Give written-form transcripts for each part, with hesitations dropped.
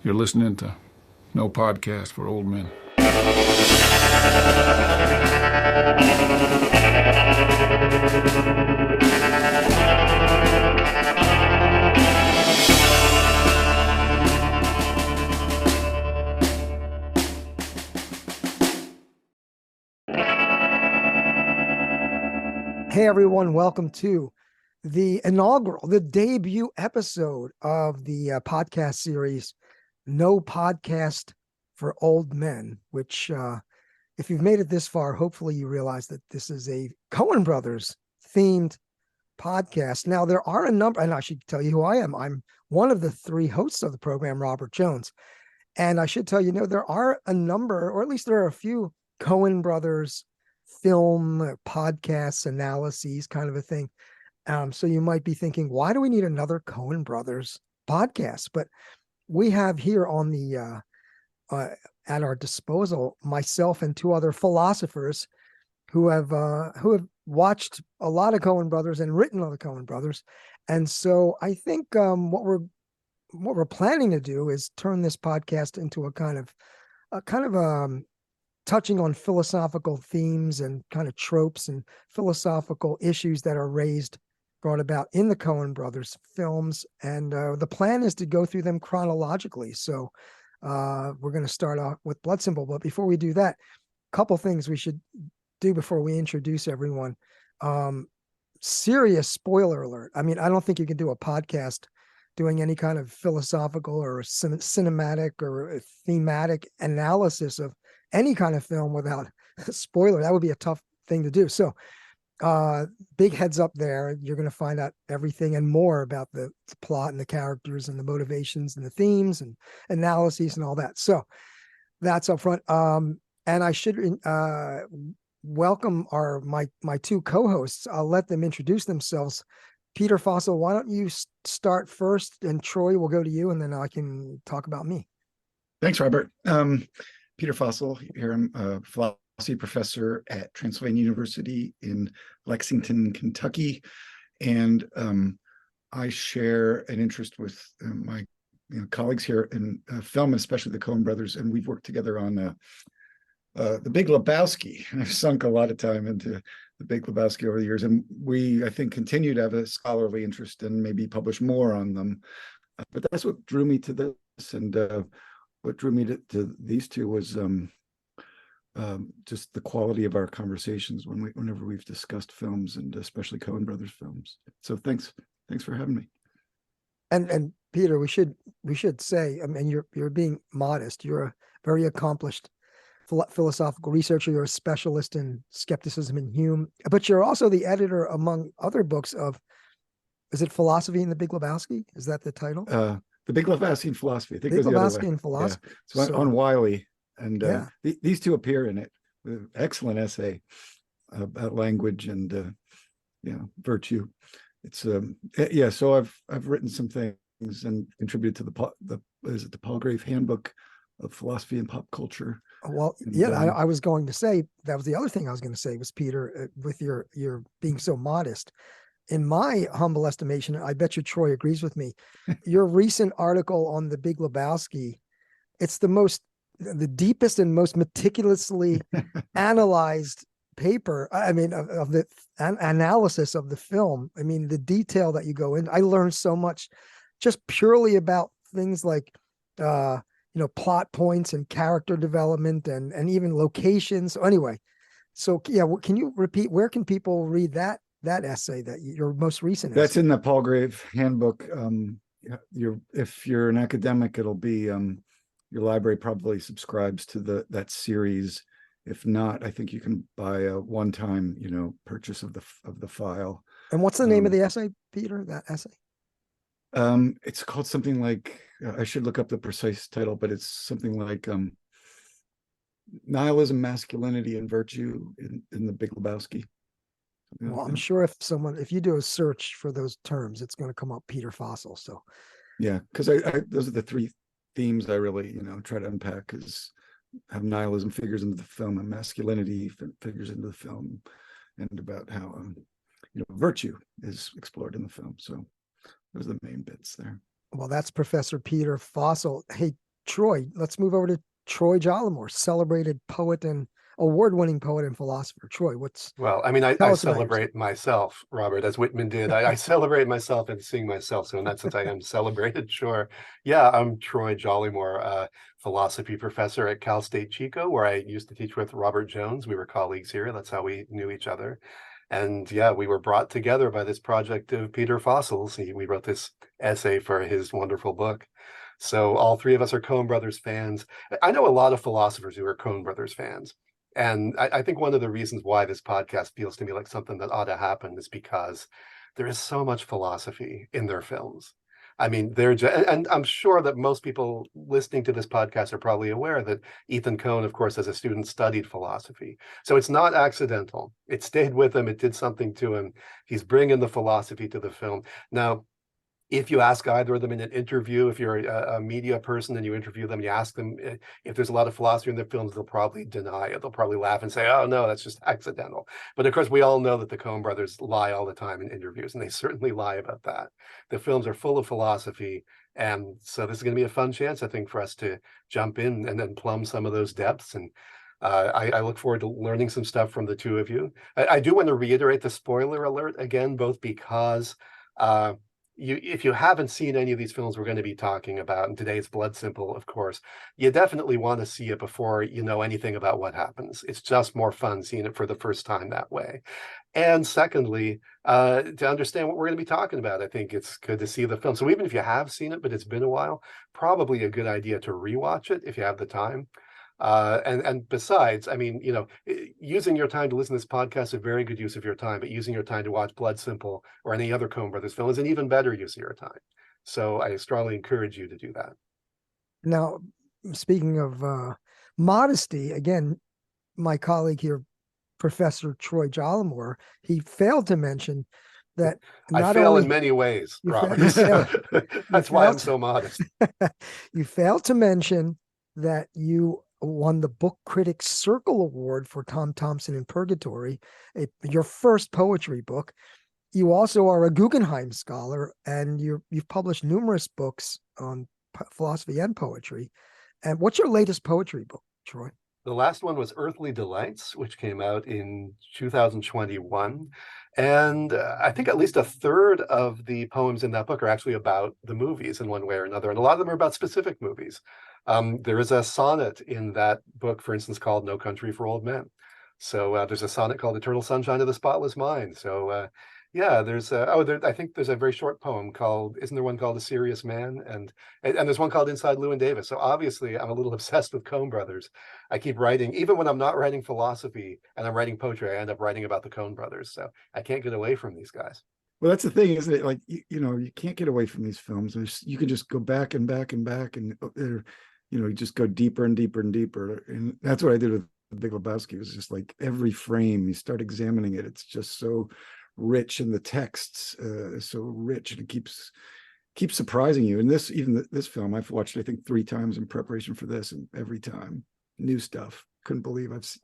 You're listening to No Podcast for Old Men. Hey everyone, welcome to the debut episode of the podcast series, No Podcast for Old Men, which if you've made it this far, hopefully you realize that this is a Coen Brothers themed podcast. Now, there are a number, and I should tell you who I am. I'm one of the three hosts of the program, Robert Jones. And I should tell you, there are a number, or at least there are a few Coen Brothers film podcasts, analyses, kind of a thing. So you might be thinking, why do we need another Coen Brothers podcast? But we have here on the at our disposal myself and two other philosophers who have watched a lot of Coen Brothers and written on the Coen Brothers. And so I think what we're planning to do is turn this podcast into a kind of touching on philosophical themes and kind of tropes and philosophical issues that are brought about in the Coen Brothers films. And the plan is to go through them chronologically. So we're going to start off with Blood Simple. But before we do that, a couple things we should do before we introduce everyone. Serious spoiler alert. I mean, I don't think you can do a podcast doing any kind of philosophical or cinematic or thematic analysis of any kind of film without a spoiler. That would be a tough thing to do. So big heads up there. You're going to find out everything and more about the plot and the characters and the motivations and the themes and analyses and all that. So that's up front. And I should welcome my two co-hosts. I'll let them introduce themselves. Peter Fossil, why don't you start first, and Troy, will go to you, and then I can talk about me. Thanks, Robert. Peter Fossil here. I'm a philosophy professor at Transylvania University in Lexington, Kentucky, and I share an interest with my colleagues here in film, especially the Coen Brothers, and we've worked together on The Big Lebowski. And I've sunk a lot of time into The Big Lebowski over the years, and we, I think, continue to have a scholarly interest and maybe publish more on them. But that's what drew me to this, and what drew me to these two was just the quality of our conversations whenever we've discussed films, and especially Coen Brothers films. So thanks for having me. And Peter, we should say, I mean, you're being modest. You're a very accomplished philosophical researcher. You're a specialist in skepticism and Hume, but you're also the editor, among other books, of, is it Philosophy in the Big Lebowski? Is that the title? The Big Lebowski in Philosophy. I think Big Lebowski in Philosophy. Yeah. So on Wiley, and yeah. These two appear in it. Excellent essay about language and virtue. It's So I've written some things and contributed to the Palgrave Handbook of Philosophy and Pop Culture. Well, and, I was going to say, that was the other thing I was going to say was, Peter, with your being so modest. In my humble estimation, I bet you Troy agrees with me, your recent article on The Big Lebowski, it's the deepest and most meticulously analyzed paper, I mean, of the analysis of the film. I mean, the detail that you go in, I learned so much just purely about things like, plot points and character development and even locations. So anyway, can you repeat, where can people read that essay, that your most recent essay? That's in the Palgrave Handbook. If you're an academic, it'll be your library probably subscribes to that series. If not, I think you can buy a one-time purchase of the file. And what's the name of the essay, Peter? That essay? It's called something like, I should look up the precise title, but it's something like Nihilism, Masculinity, and Virtue in The Big Lebowski. Well, I'm sure if you do a search for those terms, it's going to come up Peter Fossil. So yeah, because those are the three themes I really try to unpack, is how nihilism figures into the film and masculinity figures into the film, and about how virtue is explored in the film. So those are the main bits there. Well, that's Professor Peter Fossil. Hey, Troy, let's move over to Troy Jollimore, celebrated poet and award-winning poet and philosopher. Troy, Well, I mean, I tell us about celebrate myself, Robert, as Whitman did. I celebrate myself and sing myself. So in that sense, I am celebrated, sure. Yeah, I'm Troy Jollymore, a philosophy professor at Cal State Chico, where I used to teach with Robert Jones. We were colleagues here. That's how we knew each other. And yeah, we were brought together by this project of Peter Fossil's. We wrote this essay for his wonderful book. So all three of us are Coen Brothers fans. I know a lot of philosophers who are Coen Brothers fans. And I think one of the reasons why this podcast feels to me like something that ought to happen is because there is so much philosophy in their films. I mean, and I'm sure that most people listening to this podcast are probably aware that Ethan Coen, of course, as a student, studied philosophy. So it's not accidental. It stayed with him. It did something to him. He's bringing the philosophy to the film. Now, if you ask either of them in an interview, if you're a media person and you interview them, you ask them if there's a lot of philosophy in their films, they'll probably deny it. They'll probably laugh and say, oh, no, that's just accidental. But of course, we all know that the Coen brothers lie all the time in interviews, and they certainly lie about that. The films are full of philosophy. And so this is going to be a fun chance, I think, for us to jump in and then plumb some of those depths. And I look forward to learning some stuff from the two of you. I do want to reiterate the spoiler alert again, both because if you haven't seen any of these films we're going to be talking about, and today's Blood Simple, of course, you definitely want to see it before you know anything about what happens. It's just more fun seeing it for the first time that way. And secondly, to understand what we're going to be talking about, I think it's good to see the film. So even if you have seen it, but it's been a while, probably a good idea to rewatch it if you have the time. And besides, I mean, using your time to listen to this podcast is a very good use of your time, but using your time to watch Blood Simple or any other Coen Brothers film is an even better use of your time. So I strongly encourage you to do that. Now, speaking of modesty, again, my colleague here, Professor Troy Jollimore, he failed to mention that I fail in many ways, Robert. That's why I'm so modest. You failed to mention that you won the Book Critics Circle Award for Tom Thompson in Purgatory, your first poetry book. You also are a Guggenheim Scholar, and you've published numerous books on philosophy and poetry. And what's your latest poetry book, Troy? The last one was Earthly Delights, which came out in 2021. And I think at least a third of the poems in that book are actually about the movies in one way or another. And a lot of them are about specific movies. There is a sonnet in that book, for instance, called No Country for Old Men. So there's a sonnet called Eternal Sunshine of the Spotless Mind. So yeah, I think there's a very short poem called, isn't there one called A Serious Man? And there's one called Inside Llewyn Davis. So obviously I'm a little obsessed with Coen brothers. I keep writing, even when I'm not writing philosophy and I'm writing poetry, I end up writing about the Coen brothers. So I can't get away from these guys. Well, that's the thing, isn't it? Like, you can't get away from these films. You can just go back and back and back, and you just go deeper and deeper and deeper. And that's what I did with The Big Lebowski. It was just like every frame, you start examining it. It's just so rich, and the texts so rich, and it keeps surprising you. And this film, I've watched, I think, 3 times in preparation for this, and every time new stuff. Couldn't believe it's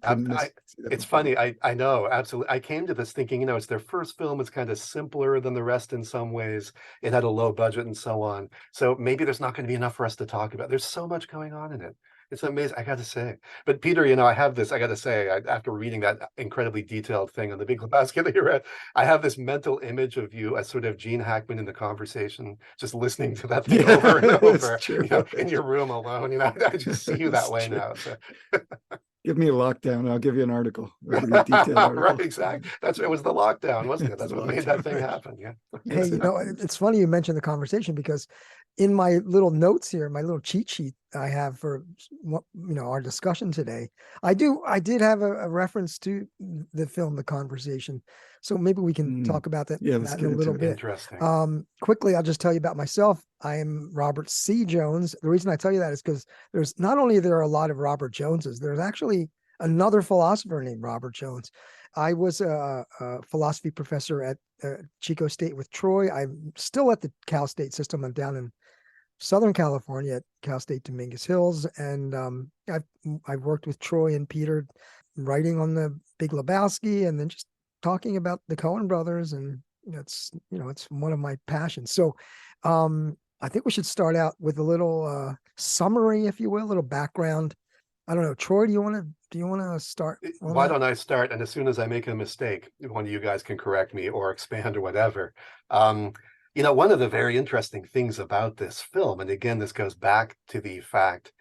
funny. I know, absolutely. I came to this thinking, it's their first film. It's kind of simpler than the rest in some ways. It had a low budget and so on. So maybe there's not going to be enough for us to talk about. There's so much going on in it. It's amazing, I got to say. But Peter, I have this, I got to say, after reading that incredibly detailed thing on The Big Lebowski that you read, I have this mental image of you as sort of Gene Hackman in The Conversation, just listening to that thing over and over, in your room alone. I just see you that way now. So. Give me a lockdown. I'll give you an article. Right, exactly. It was the lockdown, wasn't it? That's what made that thing happen. Yeah. Hey, it's funny you mentioned the conversation, because in my little notes here, my little cheat sheet I have for our discussion today, I did have a reference to the film The Conversation. So maybe we can talk about that, in a little bit. Interesting. Quickly, I'll just tell you about myself. I am Robert C. Jones. The reason I tell you that is because there's not only there are a lot of Robert Joneses, there's actually another philosopher named Robert Jones. I was a philosophy professor at Chico State with Troy. I'm still at the Cal State system. I'm down in Southern California at Cal State Dominguez Hills, and I've worked with Troy and Peter writing on The Big Lebowski, and then just talking about the Coen brothers, and it's one of my passions. So I think we should start out with a little summary, if you will, a little background. I don't know, Troy, do you want to start on Why that? don't I start? And as soon as I make a mistake, one of you guys can correct me or expand or whatever. Um, one of the very interesting things about this film, and again, this goes back to the fact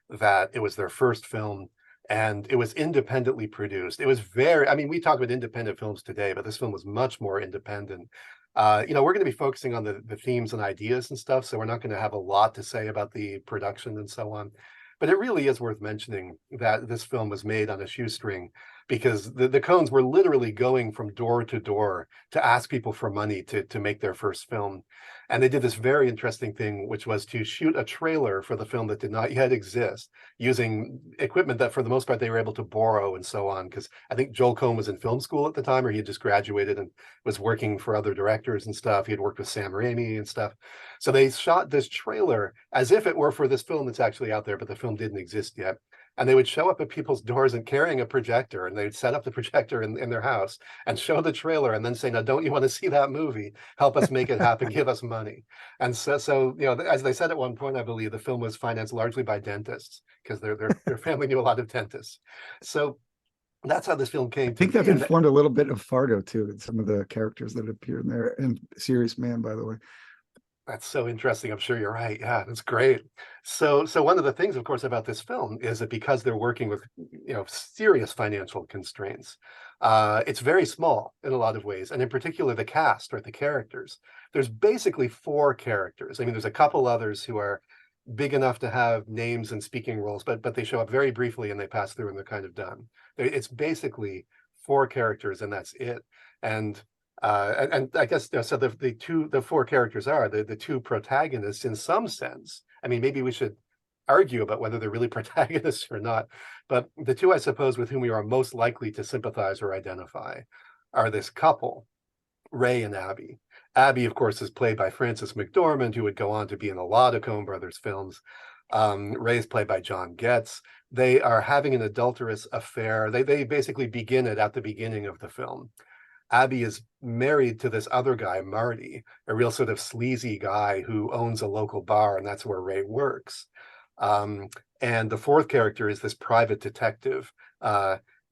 that it was their first film and it was independently produced. It was I mean, we talk about independent films today, but this film was much more independent. We're going to be focusing on the themes and ideas and stuff, so we're not going to have a lot to say about the production and so on. But it really is worth mentioning that this film was made on a shoestring because the Coens were literally going from door to door to ask people for money to make their first film. And they did this very interesting thing, which was to shoot a trailer for the film that did not yet exist using equipment that for the most part they were able to borrow and so on. Because I think Joel Coen was in film school at the time, or he had just graduated and was working for other directors and stuff. He had worked with Sam Raimi and stuff. So they shot this trailer as if it were for this film that's actually out there, but the film didn't exist yet. And they would show up at people's doors and carrying a projector, and they'd set up the projector in their house and show the trailer and then say, now, don't you want to see that movie? Help us make it happen. Give us money. And so as they said at one point, I believe the film was financed largely by dentists because their family knew a lot of dentists. So that's how this film came I think to that be. informed a little bit of Fargo too, and some of the characters that appear in there, and Serious Man, by the way. That's so interesting. I'm sure you're right. Yeah, that's great. So one of the things, of course, about this film is that because they're working with, serious financial constraints, it's very small in a lot of ways. And in particular, the cast or the characters. There's basically 4 characters. I mean, there's a couple others who are big enough to have names and speaking roles, but they show up very briefly and they pass through and they're kind of done. It's basically 4 characters and that's it. And I guess so. The 4 characters are the 2 protagonists in some sense. I mean, maybe we should argue about whether they're really protagonists or not. But the 2, I suppose, with whom we are most likely to sympathize or identify are this couple, Ray and Abby. Abby, of course, is played by Frances McDormand, who would go on to be in a lot of Coen Brothers films. Ray is played by John Getz. They are having an adulterous affair. They basically begin it at the beginning of the film. Abby is married to this other guy, Marty, a real sort of sleazy guy who owns a local bar, and that's where Ray works. And the 4th character is this private detective.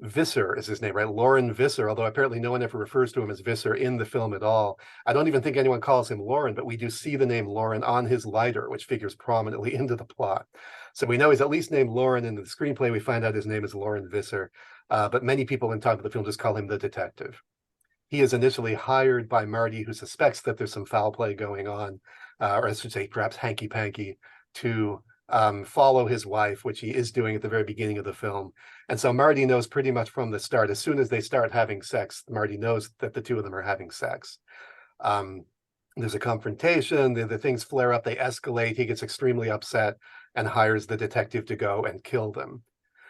Visser is his name, right? Lauren Visser, although apparently no one ever refers to him as Visser in the film at all. I don't even think anyone calls him Lauren, but we do see the name Lauren on his lighter, which figures prominently into the plot. So we know he's at least named Lauren. In the screenplay, we find out his name is Lauren Visser. But many people in time of the film just call him the detective. He is initially hired by Marty, who suspects that there's some foul play going on, or I should say perhaps hanky-panky, to follow his wife, which he is doing at the very beginning of the film. And so Marty knows pretty much from the start, as soon as they start having sex, Marty knows that the 2 of them are having sex. There's a confrontation, the things flare up, they escalate, he gets extremely upset and hires the detective to go and kill them.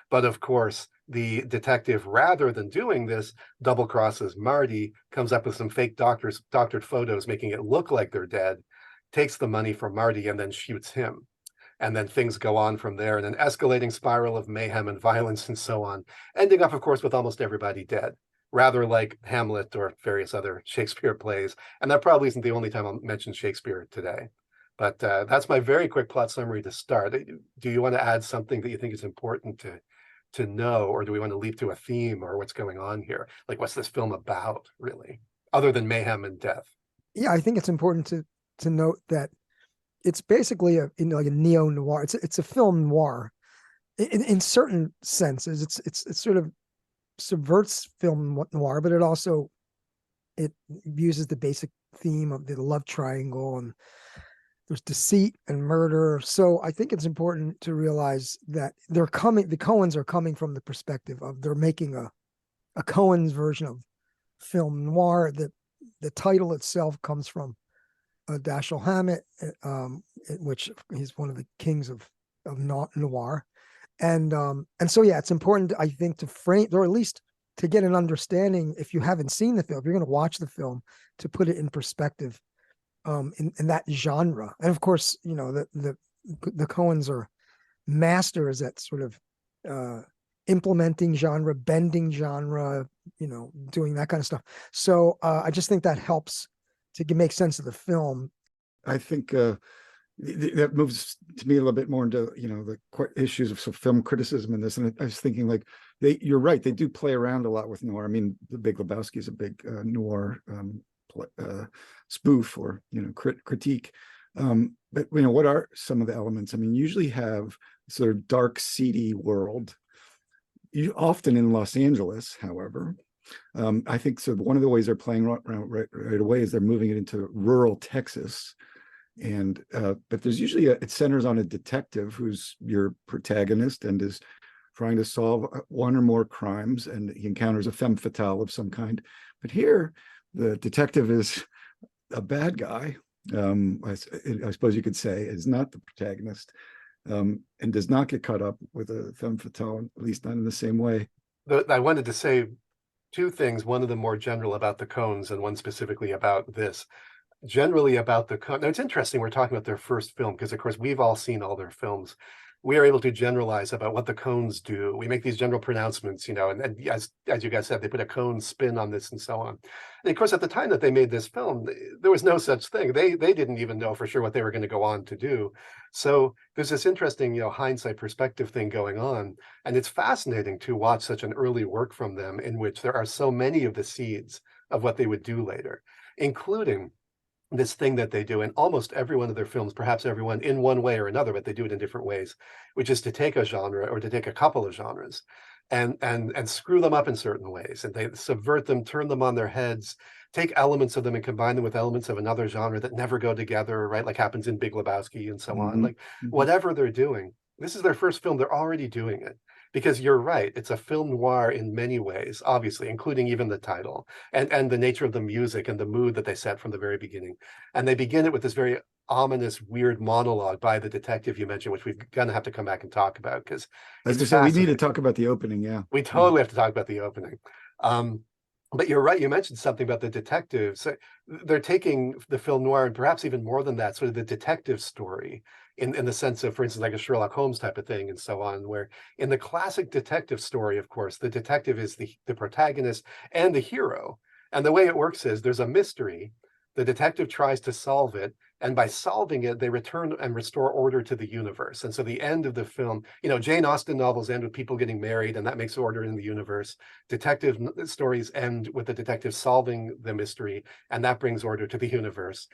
But of course, the detective, rather than doing this, double crosses Marty, comes up with some fake doctored photos, making it look like they're dead, takes the money from Marty, and then shoots him. And then things go on from there in an escalating spiral of mayhem and violence and so on, ending up, of course, with almost everybody dead, rather like Hamlet or various other Shakespeare plays. And that probably isn't the only time I'll mention Shakespeare today. But that's my very quick plot summary to start. Do you want to add something that you think is important to know, or do we want to leap to a theme or what's going on here? Like, what's this film about, really, other than mayhem and death? Yeah, I think it's important to note that it's basically like a neo noir. It's a film noir in certain senses. It's sort of subverts film noir, but it uses the basic theme of the love triangle, and there's deceit and murder. So I think it's important to realize that the Coens are coming from the perspective of they're making a Coen's version of film noir. The title itself comes from Dashiell Hammett, which he's one of the kings of noir. And so, yeah, it's important, I think, to frame, or at least to get an understanding, if you haven't seen the film, if you're going to watch the film, to put it in perspective in that genre. And of course, the Coens are masters at sort of implementing genre, bending genre, doing that kind of stuff. So I just think that helps to make sense of the film. I think that moves to me a little bit more into, you know, the issues of film criticism in this. And I was thinking, like, you're right, they do play around a lot with noir. I mean, The Big Lebowski is a big noir spoof or, you know, critique. But, you know, what are some of the elements? I mean, usually have sort of dark, seedy world. You often in Los Angeles, however. I think so. One of the ways they're playing right away is they're moving it into rural Texas. And but there's usually it centers on a detective who's your protagonist and is trying to solve one or more crimes, and he encounters a femme fatale of some kind. But here, the detective is a bad guy. I suppose you could say is not the protagonist, and does not get caught up with a femme fatale, at least not in the same way. I wanted to say two things, one of them more general about the Coens and one specifically about this. Generally about the Coen. Now, it's interesting we're talking about their first film because, of course, we've all seen all their films. We are able to generalize about what the Coens do. We make these general pronouncements, you know, and as you guys said, they put a Coen spin on this and so on. And of course, at the time that they made this film, there was no such thing. They didn't even know for sure what they were going to go on to do. So there's this interesting, you know, hindsight perspective thing going on. And it's fascinating to watch such an early work from them in which there are so many of the seeds of what they would do later, including this thing that they do in almost every one of their films, perhaps everyone in one way or another, but they do it in different ways, which is to take a genre or to take a couple of genres and screw them up in certain ways. And they subvert them, turn them on their heads, take elements of them and combine them with elements of another genre that never go together, right? Like happens in Big Lebowski and so on. Like whatever they're doing, this is their first film. They're already doing it. Because you're right, it's a film noir in many ways, obviously, including even the title and the nature of the music and the mood that they set from the very beginning. And they begin it with this very ominous, weird monologue by the detective you mentioned, which we're going to have to come back and talk about because as I said, we need to talk about the opening. Yeah, we totally have to talk about the opening. But you're right. You mentioned something about the detectives. They're taking the film noir and perhaps even more than that, sort of the detective story in the sense of, for instance, like a Sherlock Holmes type of thing and so on, where in the classic detective story, of course, the detective is the protagonist and the hero. And the way it works is there's a mystery. The detective tries to solve it. And by solving it, they return and restore order to the universe. And so the end of the film, you know, Jane Austen novels end with people getting married, and that makes order in the universe. Detective stories end with the detective solving the mystery, and that brings order to the universe.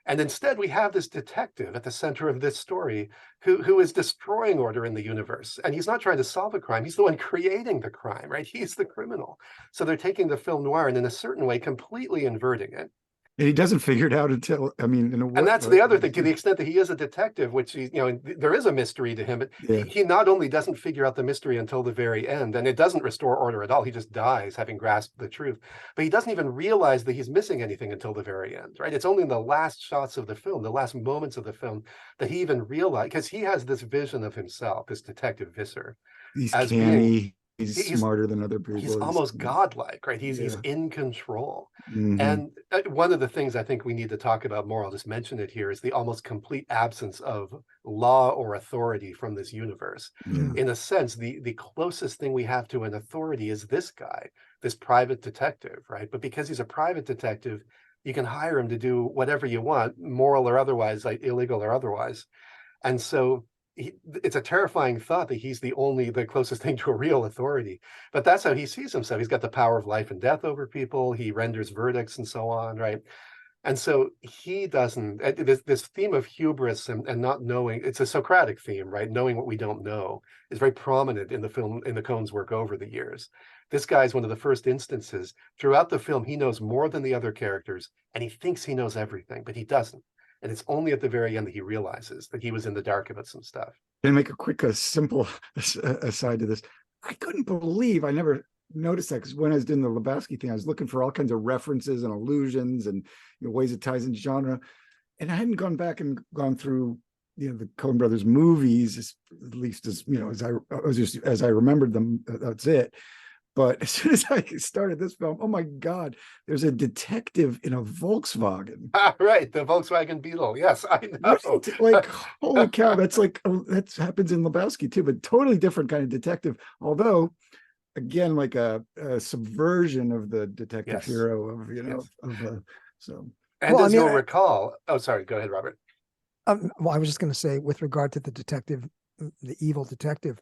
And instead, we have this detective at the center of this story who is destroying order in the universe. And he's not trying to solve a crime. He's the one creating the crime, right? He's the criminal. So they're taking the film noir and in a certain way, completely inverting it. And he doesn't figure it out until, I mean, in a way. And that's the other thing, to the extent that he is a detective, which he, you know, there is a mystery to him, but he not only doesn't figure out the mystery until the very end, and it doesn't restore order at all. He just dies having grasped the truth, but he doesn't even realize that he's missing anything until the very end, right? It's only in the last shots of the film, the last moments of the film, that he even realized, because he has this vision of himself, this detective Visser, he's as canny. He's smarter than other people. He's almost godlike, right? He's in control. And one of the things I think we need to talk about more, I'll just mention it here, is the almost complete absence of law or authority from this universe. In a sense, the closest thing we have to an authority is this guy, this private detective, right? But because he's a private detective, you can hire him to do whatever you want, moral or otherwise, like illegal or otherwise. And so it's a terrifying thought that he's the closest thing to a real authority, but that's how he sees himself. He's got the power of life and death over people. He renders verdicts and so on, right? And so he doesn't, this theme of hubris and not knowing, it's a Socratic theme, right? Knowing what we don't know is very prominent in the film, in the Coen's work over the years. This guy's one of the first instances throughout the film. He knows more than the other characters and he thinks he knows everything, but he doesn't. And it's only at the very end that he realizes that he was in the dark about some stuff. Can I make a quick, simple aside to this? I couldn't believe I never noticed that, because when I was doing the Lebowski thing, I was looking for all kinds of references and allusions and, you know, ways it ties into genre. And I hadn't gone back and gone through, you know, the Coen brothers movies, at least as, you know, as I remembered them, that's it. But as soon as I started this film, oh my God, there's a detective in a Volkswagen. Right, the Volkswagen Beetle. Yes, I know. Right? Like, holy cow, that's like, that happens in Lebowski too, but totally different kind of detective. Although, again, like a subversion of the detective hero of, you know, so. And you'll recall, oh, sorry, go ahead, Robert. Well, I was just going to say, with regard to the detective, the evil detective,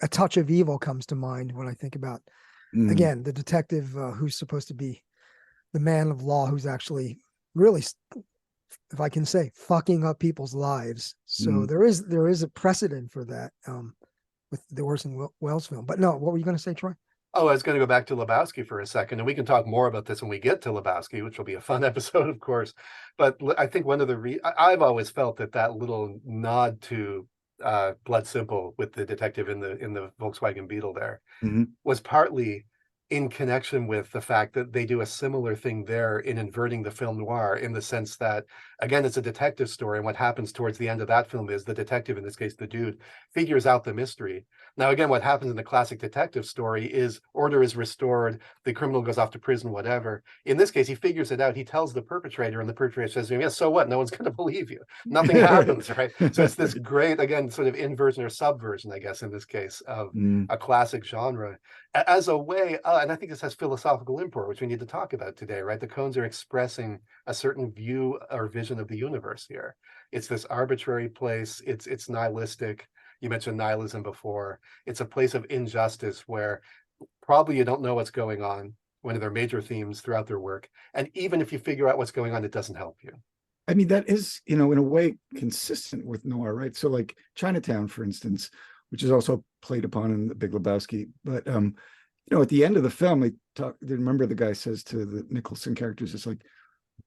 a touch of evil comes to mind when I think about, again, the detective who's supposed to be the man of law, who's actually really, if I can say, fucking up people's lives. So there is a precedent for that with the Orson Welles film. But no, what were you going to say, Troy? Oh, I was going to go back to Lebowski for a second, and we can talk more about this when we get to Lebowski, which will be a fun episode, of course. But I think one of the I've always felt that little nod to Blood Simple with the detective in the Volkswagen Beetle there was partly in connection with the fact that they do a similar thing there in inverting the film noir, in the sense that, again, it's a detective story, and what happens towards the end of that film is the detective, in this case the dude, figures out the mystery. Now, again, what happens in the classic detective story is order is restored, the criminal goes off to prison, whatever. In this case, he figures it out, he tells the perpetrator, and the perpetrator says to him, yes, so what? No one's going to believe you. Nothing happens, right? So it's this great, again, sort of inversion or subversion, I guess, in this case, of a classic genre as a way, and I think this has philosophical import, which we need to talk about today, right? The Coens are expressing a certain view or vision of the universe here. It's this arbitrary place. It's nihilistic. You mentioned nihilism before. It's a place of injustice where probably you don't know what's going on, one of their major themes throughout their work. And even if you figure out what's going on, it doesn't help you. I mean, that is, in a way consistent with noir, right? So like Chinatown, for instance, which is also played upon in The Big Lebowski. But, at the end of the film, remember the guy says to the Nicholson characters, it's like,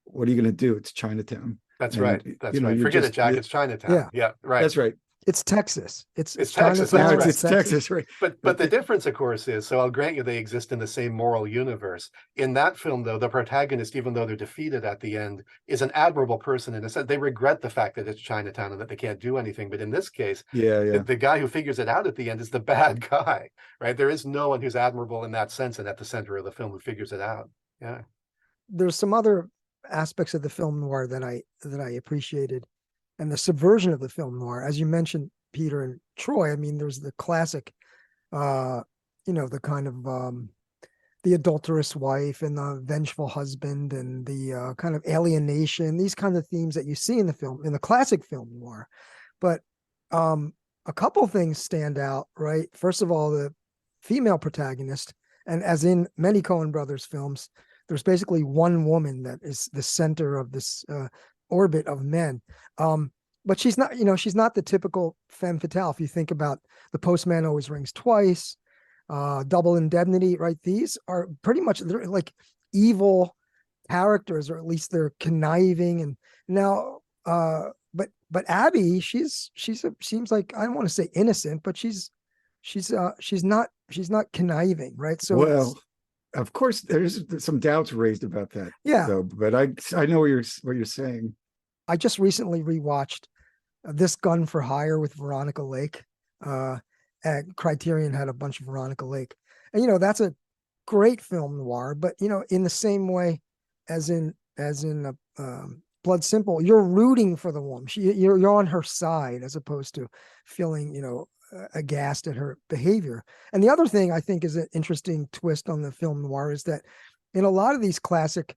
what are you going to do? It's Chinatown. That's right. That's right. Forget it, Jack. It's Chinatown. Yeah, right. That's right. It's Texas. It's Texas. Now Right. It's Texas, right? But the difference, of course, is, so I'll grant you they exist in the same moral universe. In that film, though, the protagonist, even though they're defeated at the end, is an admirable person in a sense. They regret the fact that it's Chinatown and that they can't do anything. But in this case, the guy who figures it out at the end is the bad guy, right? There is no one who's admirable in that sense and at the center of the film who figures it out. Yeah. There's some other aspects of the film noir that I appreciated, and the subversion of the film noir, as you mentioned, Peter and Troy. I mean, there's the classic, the kind of the adulterous wife and the vengeful husband, and the kind of alienation, these kind of themes that you see in the classic film noir. But a couple things stand out, right? First of all, the female protagonist, and as in many Coen brothers films, there's basically one woman that is the center of this orbit of men. But she's not the typical femme fatale. If you think about The Postman Always Rings Twice, Double Indemnity, right? These are pretty much, they're like evil characters, or at least they're conniving. And now, but Abby, she's seems like, I don't want to say innocent, but she's not conniving, right? So well, of course, there's some doubts raised about that. Yeah, though, but I know what you're saying. I just recently rewatched This Gun for Hire with Veronica Lake. And Criterion had a bunch of Veronica Lake, and that's a great film noir. But in the same way as in Blood Simple, you're rooting for the woman. You're on her side, as opposed to feeling aghast at her behavior. And the other thing I think is an interesting twist on the film noir is that in a lot of these classic,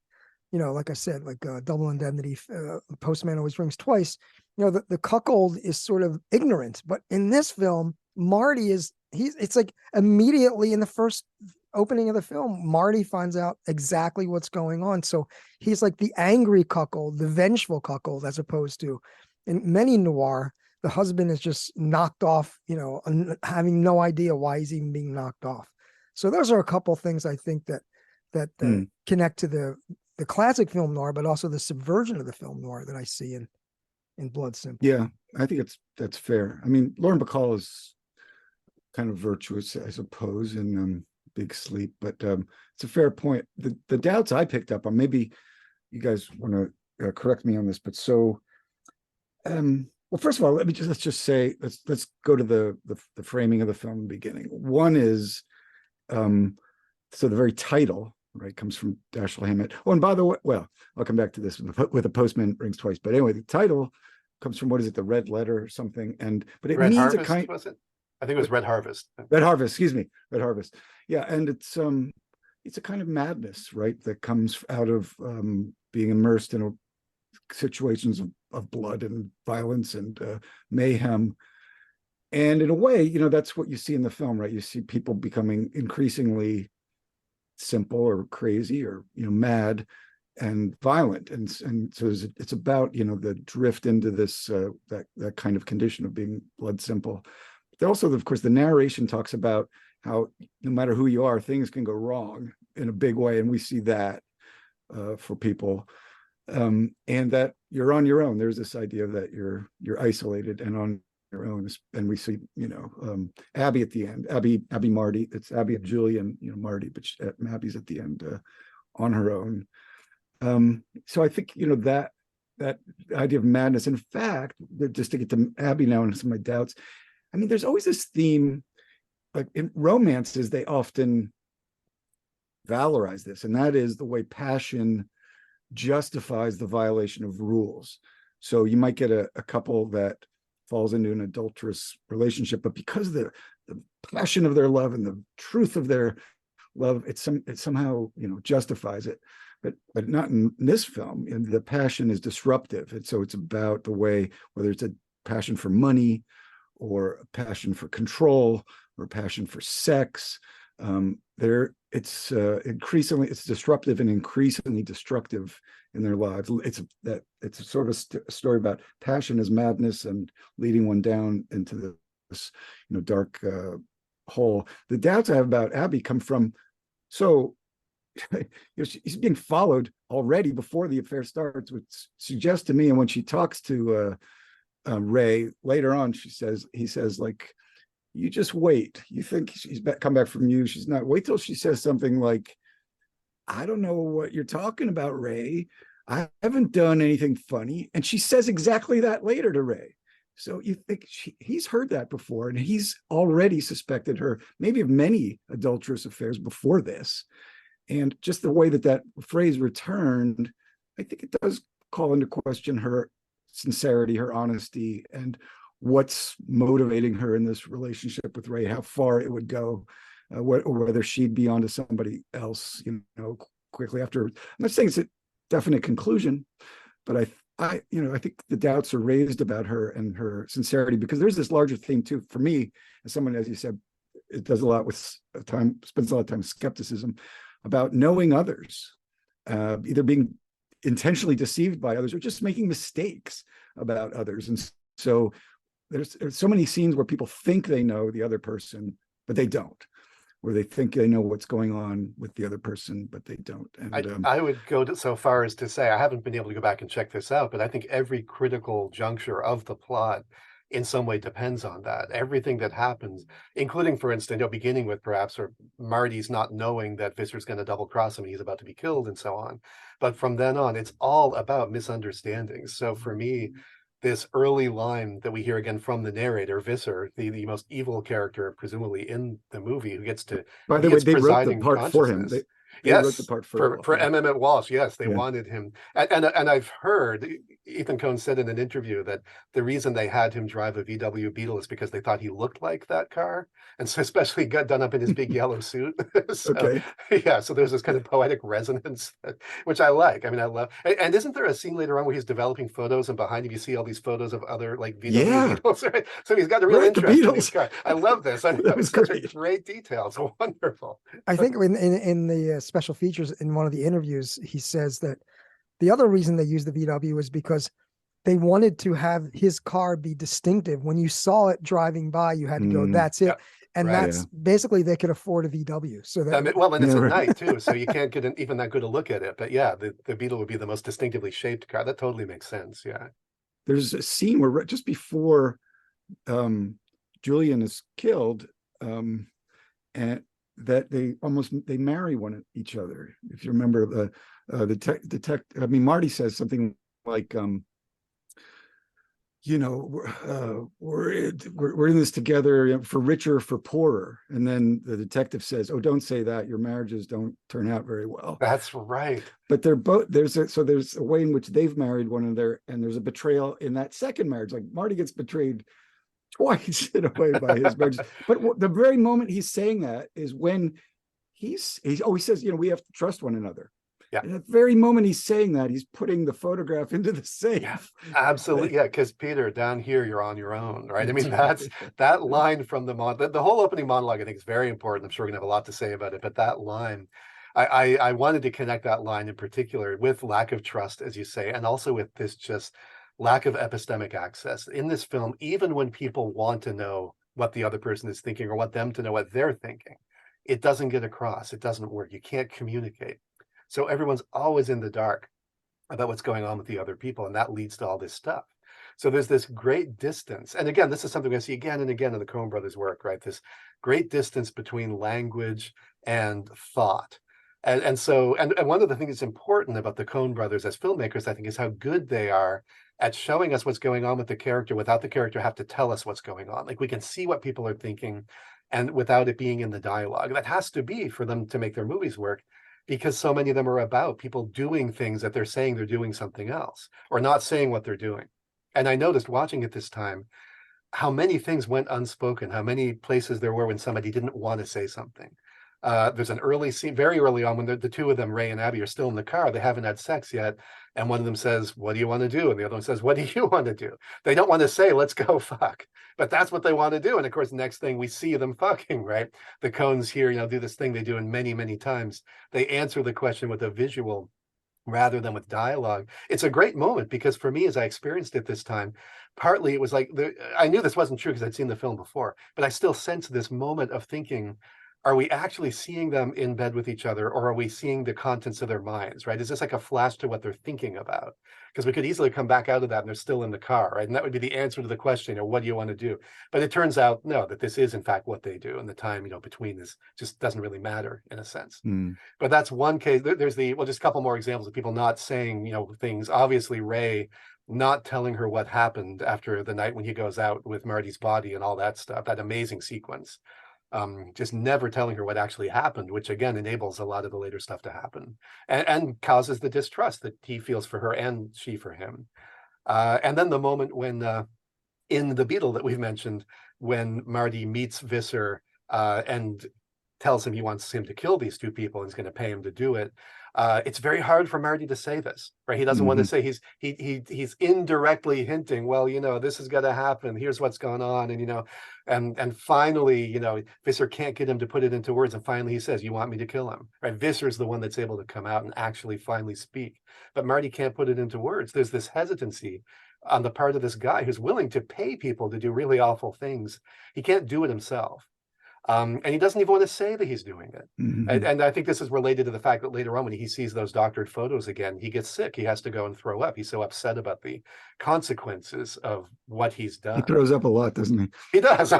like I said, like Double Indemnity, Postman Always Rings Twice, the cuckold is sort of ignorant. But in this film, Marty it's like immediately in the first opening of the film, Marty finds out exactly what's going on. So he's like the angry cuckold, the vengeful cuckold, as opposed to in many noir, the husband is just knocked off, having no idea why he's even being knocked off. So those are a couple things I think that connect to the classic film noir, but also the subversion of the film noir that I see in Blood Simple. Yeah, I think that's fair. I mean, Lauren Bacall is kind of virtuous, I suppose, in Big Sleep, but it's a fair point. The doubts I picked up on, maybe you guys want to correct me on this, but so well, first of all, let's just say, let's go to the framing of the film in the beginning. One is so the very title, right, comes from Dashiell Hammett. Oh, and by the way, well, I'll come back to this with A Postman Rings Twice. But anyway, the title comes from, what is it, the Red Letter or something? But it Red means Harvest, a kind. was it? I think it was Red Harvest. Red Harvest, excuse me, Red Harvest. Yeah, and it's a kind of madness, right, that comes out of being immersed in a situations of blood and violence and mayhem. And in a way, you know, that's what you see in the film, right? You see people becoming increasingly simple or crazy or, you know, mad and violent. And so it's about, you know, the drift into this, that kind of condition of being blood simple. But also, of course, the narration talks about how no matter who you are, things can go wrong in a big way. And we see that for people. And that you're on your own. There's this idea that you're isolated and on your own. And we see, you know, Abby at the end, Abby Marty. It's Abby and Julie and, you know, Marty, but Abby's at the end on her own. So I think, you know, that idea of madness. In fact, just to get to Abby now and some of my doubts, I mean, there's always this theme, like in romances, they often valorize this, and that is the way passion justifies the violation of rules. So you might get a couple that falls into an adulterous relationship, but because of the passion of their love and the truth of their love, it somehow, you know, justifies it. But not in this film. And the passion is disruptive, and so it's about the way, whether it's a passion for money or a passion for control or a passion for sex, it's disruptive and increasingly destructive in their lives. It's sort of a story about passion as madness and leading one down into this, you know, dark hole. The doubts I have about Abby come from, so you know, she's being followed already before the affair starts, which suggests to me, and when she talks to Ray later on, he says, like, you just wait. You think she's come back from you. She's not. Wait till she says something like, I don't know what you're talking about, Ray. I haven't done anything funny. And she says exactly that later to Ray. So you think he's heard that before, and he's already suspected her maybe of many adulterous affairs before this. And just the way that phrase returned, I think it does call into question her sincerity, her honesty, and what's motivating her in this relationship with Ray, how far it would go, or whether she'd be onto somebody else, you know, quickly after. I'm not saying it's a definite conclusion, but I think the doubts are raised about her and her sincerity, because there's this larger theme too, for me, as someone, as you said, it does a lot with spends a lot of time with skepticism about knowing others, either being intentionally deceived by others or just making mistakes about others. And so there's so many scenes where people think they know the other person, but they don't, where they think they know what's going on with the other person, but they don't. And I would go so far as to say, I haven't been able to go back and check this out, but I think every critical juncture of the plot in some way depends on that. Everything that happens, including, for instance, beginning with perhaps or Marty's not knowing that Visser's going to double cross him and he's about to be killed and so on. But from then on, it's all about misunderstandings. So for me, this early line that we hear again from the narrator, Visser, the most evil character, presumably in the movie, who gets to, by the way, they wrote the part for him. They wrote the part for Emmett Walsh. Yes, they wanted him. And I've heard Ethan Coen said in an interview that the reason they had him drive a VW Beetle is because they thought he looked like that car. And so especially got done up in his big yellow suit. So, okay. Yeah, so there's this kind of poetic resonance, which I like. I mean, I love. And isn't there a scene later on where he's developing photos and behind him you see all these photos of other like VW Beetles, right? So he's got a real interest in these cars. I love this. That was such a great detail. It's wonderful. I think in the special features in one of the interviews, he says that the other reason they used the VW is because they wanted to have his car be distinctive. When you saw it driving by, you had to go, that's it. And that's basically they could afford a VW. So that, and it's at night too, so you can't get even that good a look at it. But yeah, the Beetle would be the most distinctively shaped car. That totally makes sense. Yeah. There's a scene where just before Julian is killed, and that they marry each other. If you remember Marty says something like, we're in this together, for richer, for poorer. And then the detective says, oh, don't say that. Your marriages don't turn out very well. That's right. But they're both, there's a way in which they've married one another, and there's a betrayal in that second marriage. Like Marty gets betrayed twice in a way by his marriage. But the very moment he's saying that is when he says, we have to trust one another. Yeah. And at the very moment he's saying that, he's putting the photograph into the safe. Yeah, absolutely. Yeah, because Peter, down here, you're on your own, right? I mean, that's that line from the whole opening monologue, I think, is very important. I'm sure we're gonna have a lot to say about it, but that line, I wanted to connect that line in particular with lack of trust, as you say, and also with this just lack of epistemic access. In this film, even when people want to know what the other person is thinking or want them to know what they're thinking, it doesn't get across. It doesn't work. You can't communicate. So everyone's always in the dark about what's going on with the other people, and that leads to all this stuff. So there's this great distance, and again, this is something I see again and again in the Coen brothers' work, right? This great distance between language and thought. And so one of the things that's important about the Coen brothers as filmmakers, I think, is how good they are at showing us what's going on with the character without the character have to tell us what's going on. Like, we can see what people are thinking, and without it being in the dialogue. That has to be for them to make their movies work, because so many of them are about people doing things that they're saying they're doing something else, or not saying what they're doing. And I noticed watching it this time, how many things went unspoken, how many places there were when somebody didn't want to say something. There's an early scene, very early on, when the two of them, Ray and Abby, are still in the car. They haven't had sex yet. And one of them says, "What do you want to do?" And the other one says, "What do you want to do?" They don't want to say, "Let's go fuck." But that's what they want to do. And of course, next thing we see them fucking, right? The Coens here, do this thing they do in many, many times. They answer the question with a visual rather than with dialogue. It's a great moment, because for me, as I experienced it this time, partly it was like, I knew this wasn't true because I'd seen the film before, but I still sensed this moment of thinking, are we actually seeing them in bed with each other, or are we seeing the contents of their minds, right? Is this like a flash to what they're thinking about? Because we could easily come back out of that and they're still in the car, right? And that would be the answer to the question, what do you want to do? But it turns out, no, that this is in fact what they do. And the time, between this just doesn't really matter in a sense. But that's one case. There's just a couple more examples of people not saying, things. Obviously, Ray not telling her what happened after the night when he goes out with Marty's body and all that stuff, that amazing sequence. Just never telling her what actually happened, which again enables a lot of the later stuff to happen, and causes the distrust that he feels for her and she for him. And then the moment when, in The Beetle that we've mentioned, when Marty meets Visser and tells him he wants him to kill these two people and he's going to pay him to do it. It's very hard for Marty to say this, right? He doesn't want to say, he's indirectly hinting, well, this is going to happen. Here's what's going on. And finally, Visser can't get him to put it into words. And finally he says, "You want me to kill him?" Right? Visser's the one that's able to come out and actually finally speak. But Marty can't put it into words. There's this hesitancy on the part of this guy who's willing to pay people to do really awful things. He can't do it himself. And he doesn't even want to say that he's doing it. And I think this is related to the fact that later on, when he sees those doctored photos again, he gets sick. He has to go and throw up. He's so upset about the consequences of what he's done. He throws up a lot, doesn't he? He does.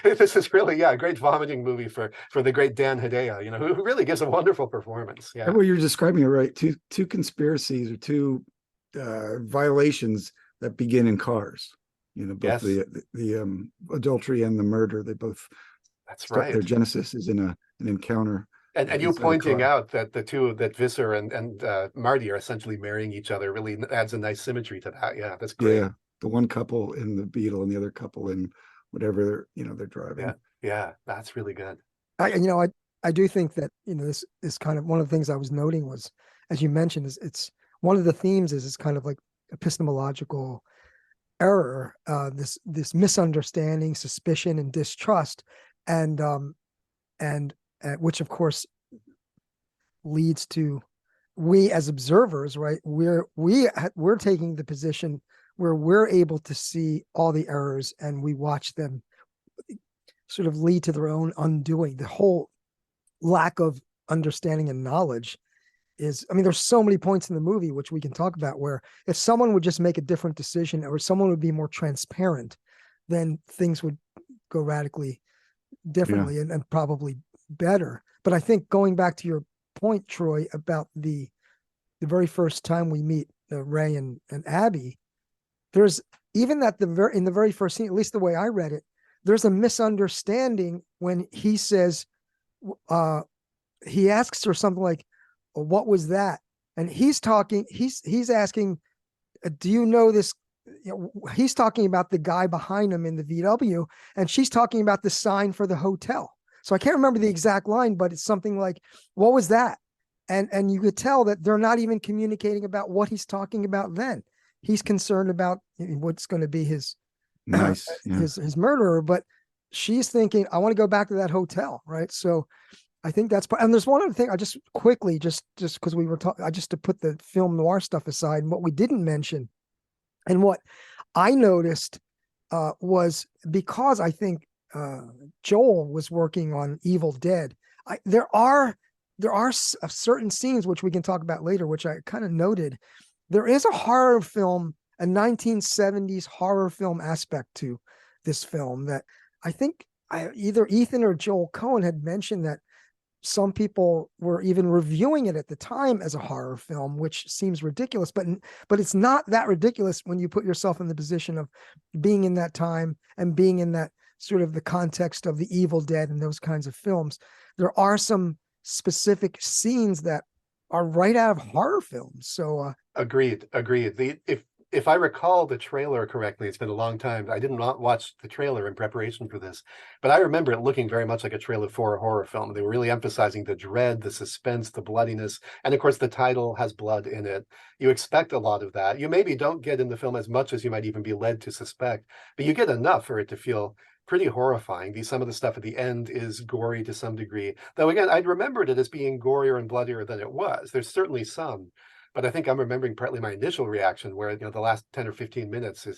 This is really, a great vomiting movie for the great Dan Hedaya, who really gives a wonderful performance. Yeah. Well, you're describing it right. Two conspiracies, or two violations that begin in cars. Both the adultery and the murder. They both. That's right. Their genesis is in an encounter. And you pointing out that the two, that Visser and Marty are essentially marrying each other, really adds a nice symmetry to that. Yeah, that's great. Yeah, the one couple in the Beetle and the other couple in whatever they're driving. Yeah, that's really good. I do think that this is kind of one of the things I was noting was, as you mentioned, is it's one of the themes is it's kind of like epistemological error, this misunderstanding, suspicion, and distrust. And which of course leads to, we as observers, right? We're taking the position where we're able to see all the errors, and we watch them sort of lead to their own undoing. The whole lack of understanding and knowledge is, there's so many points in the movie which we can talk about where if someone would just make a different decision, or someone would be more transparent, then things would go radically differently and probably better. But I think going back to your point, Troy, about the very first time we meet Ray and Abby, there's even in the very first scene, at least the way I read it, there's a misunderstanding when he says, he asks her something like, "What was that?" And he's asking, "Do you know this?" He's talking about the guy behind him in the VW, and she's talking about the sign for the hotel. So I can't remember the exact line, but it's something like, "What was that?" And you could tell that they're not even communicating about what he's talking about then. He's concerned about what's going to be his Nice. Yeah. his murderer, but she's thinking, I want to go back to that hotel, right? So I think that's and there's one other thing I just quickly just because we were talking, just to put the film noir stuff aside, and what we didn't mention, and what I noticed was, because I think Joel was working on Evil Dead, there are certain scenes which we can talk about later, which I kind of noted. There is a horror film, a 1970s horror film aspect to this film that I think either Ethan or Joel Coen had mentioned that some people were even reviewing it at the time as a horror film, which seems ridiculous, but it's not that ridiculous when you put yourself in the position of being in that time and being in that sort of the context of the Evil Dead and those kinds of films. There are some specific scenes that are right out of horror films. So agreed. If I recall the trailer correctly, it's been a long time. I did not watch the trailer in preparation for this, but I remember it looking very much like a trailer for a horror film. They were really emphasizing the dread, the suspense, the bloodiness, and of course the title has blood in it. You expect a lot of that. You maybe don't get in the film as much as you might even be led to suspect, but you get enough for it to feel pretty horrifying. Some of the stuff at the end is gory to some degree, though again, I'd remembered it as being gorier and bloodier than it was. There's certainly some, but I think I'm remembering partly my initial reaction, where the last 10 or 15 minutes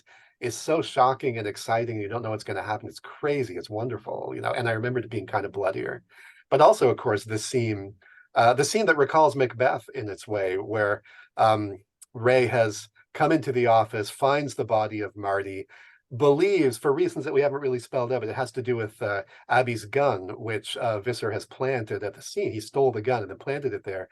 is so shocking and exciting. You don't know what's going to happen. It's crazy. It's wonderful, and I remember it being kind of bloodier. But also, of course, the scene that recalls Macbeth in its way, where Ray has come into the office, finds the body of Marty, believes, for reasons that we haven't really spelled out, but it has to do with Abby's gun, which Visser has planted at the scene. He stole the gun and then planted it there.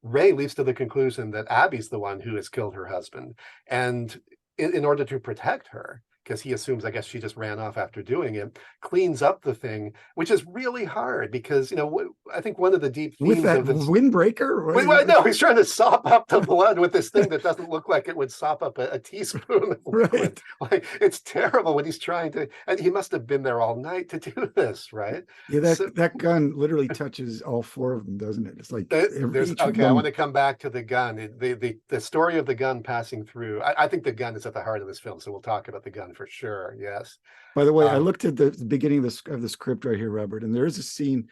Ray leads to the conclusion that Abby's the one who has killed her husband. And in order to protect her, because he assumes, I guess, she just ran off after doing it, cleans up the thing, which is really hard because, I think one of the deep themes with that of this windbreaker. No, he's trying to sop up the blood with this thing that doesn't look like it would sop up a teaspoon of liquid. Right. Like, it's terrible when he's trying to, and he must have been there all night to do this, right? Yeah, that gun literally touches all four of them, doesn't it? It's like okay. I want to come back to the gun. The story of the gun passing through. I think the gun is at the heart of this film, so we'll talk about the gun for sure. Yes. By the way, I looked at the beginning of the script right here, Robert, and there is a scene,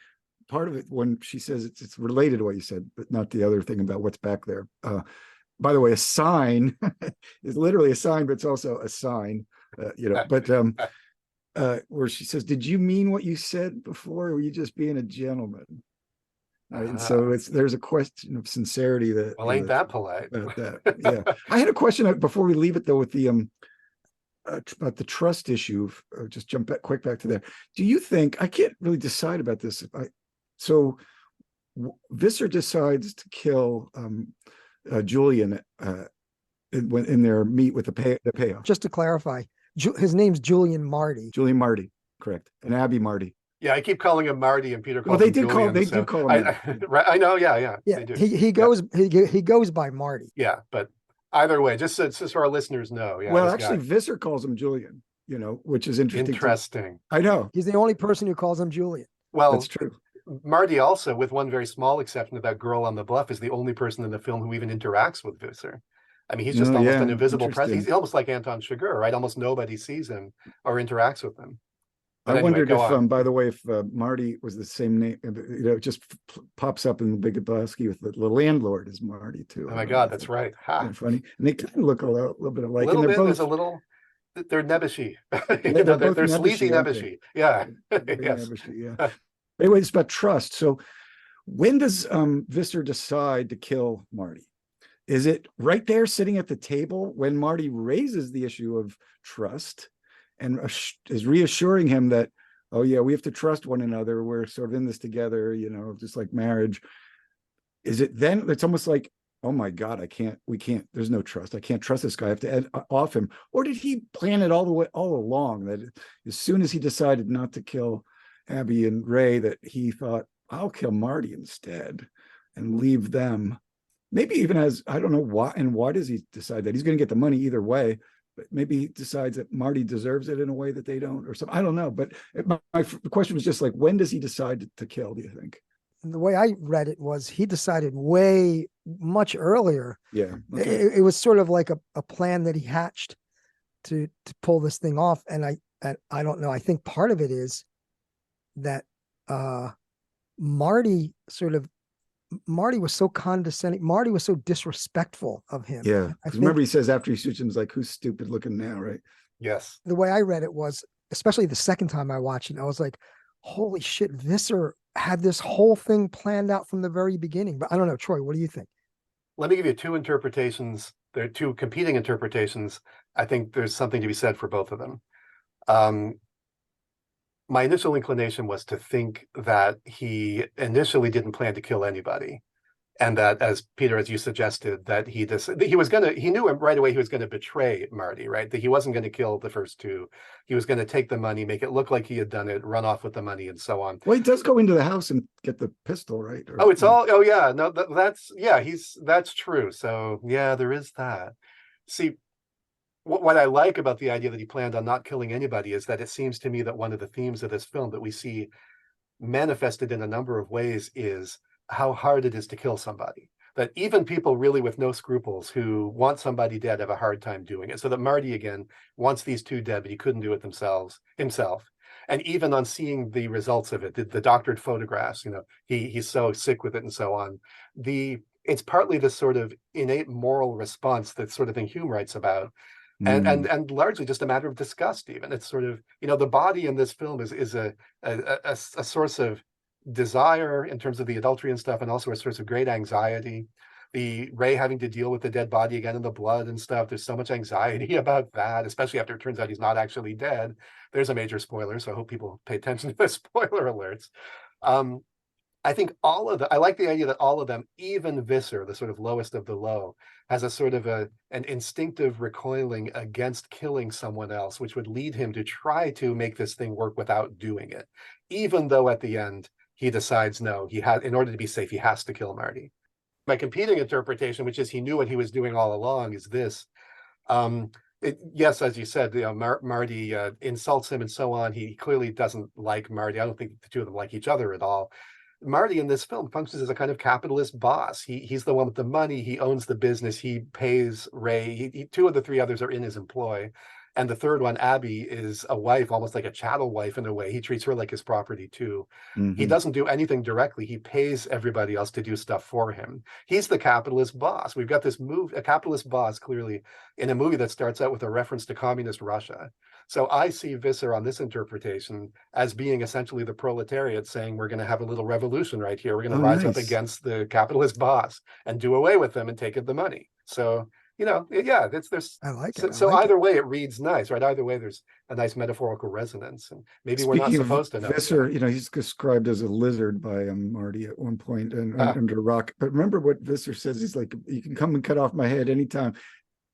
part of it, when she says it's related to what you said, but not the other thing about what's back there. By the way, a sign is literally a sign, but it's also a sign, but where she says, "Did you mean what you said before, or were you just being a gentleman?" And so there's a question of sincerity that, well, ain't that polite about that. Yeah. I had a question before we leave it though, with the about the trust issue. Just jump quick back to there. Do you think, I can't really decide about this, so Visser decides to kill Julian in their meet with the payoff. just to clarify, his name's Julian Marty. Julian Marty, correct, and Abby Marty. Yeah, I keep calling him Marty, and Peter calls Well, him Julian. They do call him. Right, I know. Yeah, Yeah, they do. he goes by Marty. Yeah, but either way, just so our listeners know. Yeah. Well, actually, Visser calls him Julian. Which is interesting. Interesting. I know. He's the only person who calls him Julian. Well, that's true. Marty also, with one very small exception of that girl on the bluff, is the only person in the film who even interacts with Visser. I mean, he's just almost an invisible presence. He's almost like Anton Chigurh, right? Almost nobody sees him or interacts with him. But I wondered if, by the way, if Marty was the same name, it just pops up in the Big Lebowski with the landlord is Marty too. Oh my God, that's right. Funny, and they kind of look a little bit alike. There's a little. They're nebbishy. They're sleazy nebbishy. Yeah. Yes. Nebbishy, yeah. Anyway, it's about trust. So when does Visser decide to kill Marty? Is it right there sitting at the table when Marty raises the issue of trust and is reassuring him that, oh yeah, we have to trust one another. We're sort of in this together, just like marriage. Is it then, it's almost like, oh my God, we can't, there's no trust. I can't trust this guy. I have to end off him. Or did he plan it all along, that as soon as he decided not to kill Abby and Ray, that he thought, I'll kill Marty instead and leave them. Maybe even I don't know why, and why does he decide that? He's going to get the money either way, but maybe he decides that Marty deserves it in a way that they don't, or something. I don't know. But the question was just like, when does he decide to kill, do you think? the way I read it was he decided way much earlier. Yeah. Okay. It was sort of like a plan that he hatched to pull this thing off. And I don't know. I think part of it is that Marty was so condescending. Marty was so disrespectful of him. Yeah. Because remember he says after he shoots him, he's like, who's stupid looking now, right? Yes. The way I read it was, especially the second time I watched it, I was like, holy shit, Visser had this whole thing planned out from the very beginning. But I don't know, Troy, what do you think? Let me give you two interpretations. There are two competing interpretations. I think there's something to be said for both of them. My initial inclination was to think that he initially didn't plan to kill anybody. And that, as Peter, as you suggested, that he knew him right away he was going to betray Marty, right? That he wasn't going to kill the first two. He was going to take the money, make it look like he had done it, run off with the money, and so on. Well, he does go into the house and get the pistol, right? That's true. So yeah, there is that. See, what I like about the idea that he planned on not killing anybody is that it seems to me that one of the themes of this film that we see manifested in a number of ways is how hard it is to kill somebody. That even people really with no scruples who want somebody dead have a hard time doing it. So that Marty, again, wants these two dead, but he couldn't do it himself. And even on seeing the results of it, the doctored photographs, he's so sick with it and so on. It's partly this sort of innate moral response that sort of thing Hume writes about. And largely just a matter of disgust. Even it's sort of, the body in this film is a source of desire in terms of the adultery and stuff, and also a source of great anxiety. The Ray having to deal with the dead body again in the blood and stuff, there's so much anxiety about that, especially after it turns out he's not actually dead. There's a major spoiler, so I hope people pay attention to the spoiler alerts. I think I like the idea that all of them, even Visser, the sort of lowest of the low, has a sort of an instinctive recoiling against killing someone else, which would lead him to try to make this thing work without doing it, even though at the end he decides no, in order to be safe, he has to kill Marty. My competing interpretation, which is he knew what he was doing all along, is this. Yes, as you said, Marty insults him and so on. He clearly doesn't like Marty. I don't think the two of them like each other at all. Marty in this film functions as a kind of capitalist boss. He's the one with the money. He owns the business. He pays Ray. Two of the three others are in his employ. And the third one, Abby, is a wife, almost like a chattel wife in a way. He treats her like his property too. Mm-hmm. He doesn't do anything directly. He pays everybody else to do stuff for him. He's the capitalist boss. We've got this a capitalist boss clearly in a movie that starts out with a reference to communist Russia. So I see Visser on this interpretation as being essentially the proletariat saying, we're going to have a little revolution right here. We're going to rise up against the capitalist boss and do away with them and take the money. So, there's. I like it. So either way, it reads nice, right? Either way, there's a nice metaphorical resonance, and maybe we're not supposed to know. Visser, he's described as a lizard by Marty at one point and under a rock. But remember what Visser says? He's like, "You can come and cut off my head anytime."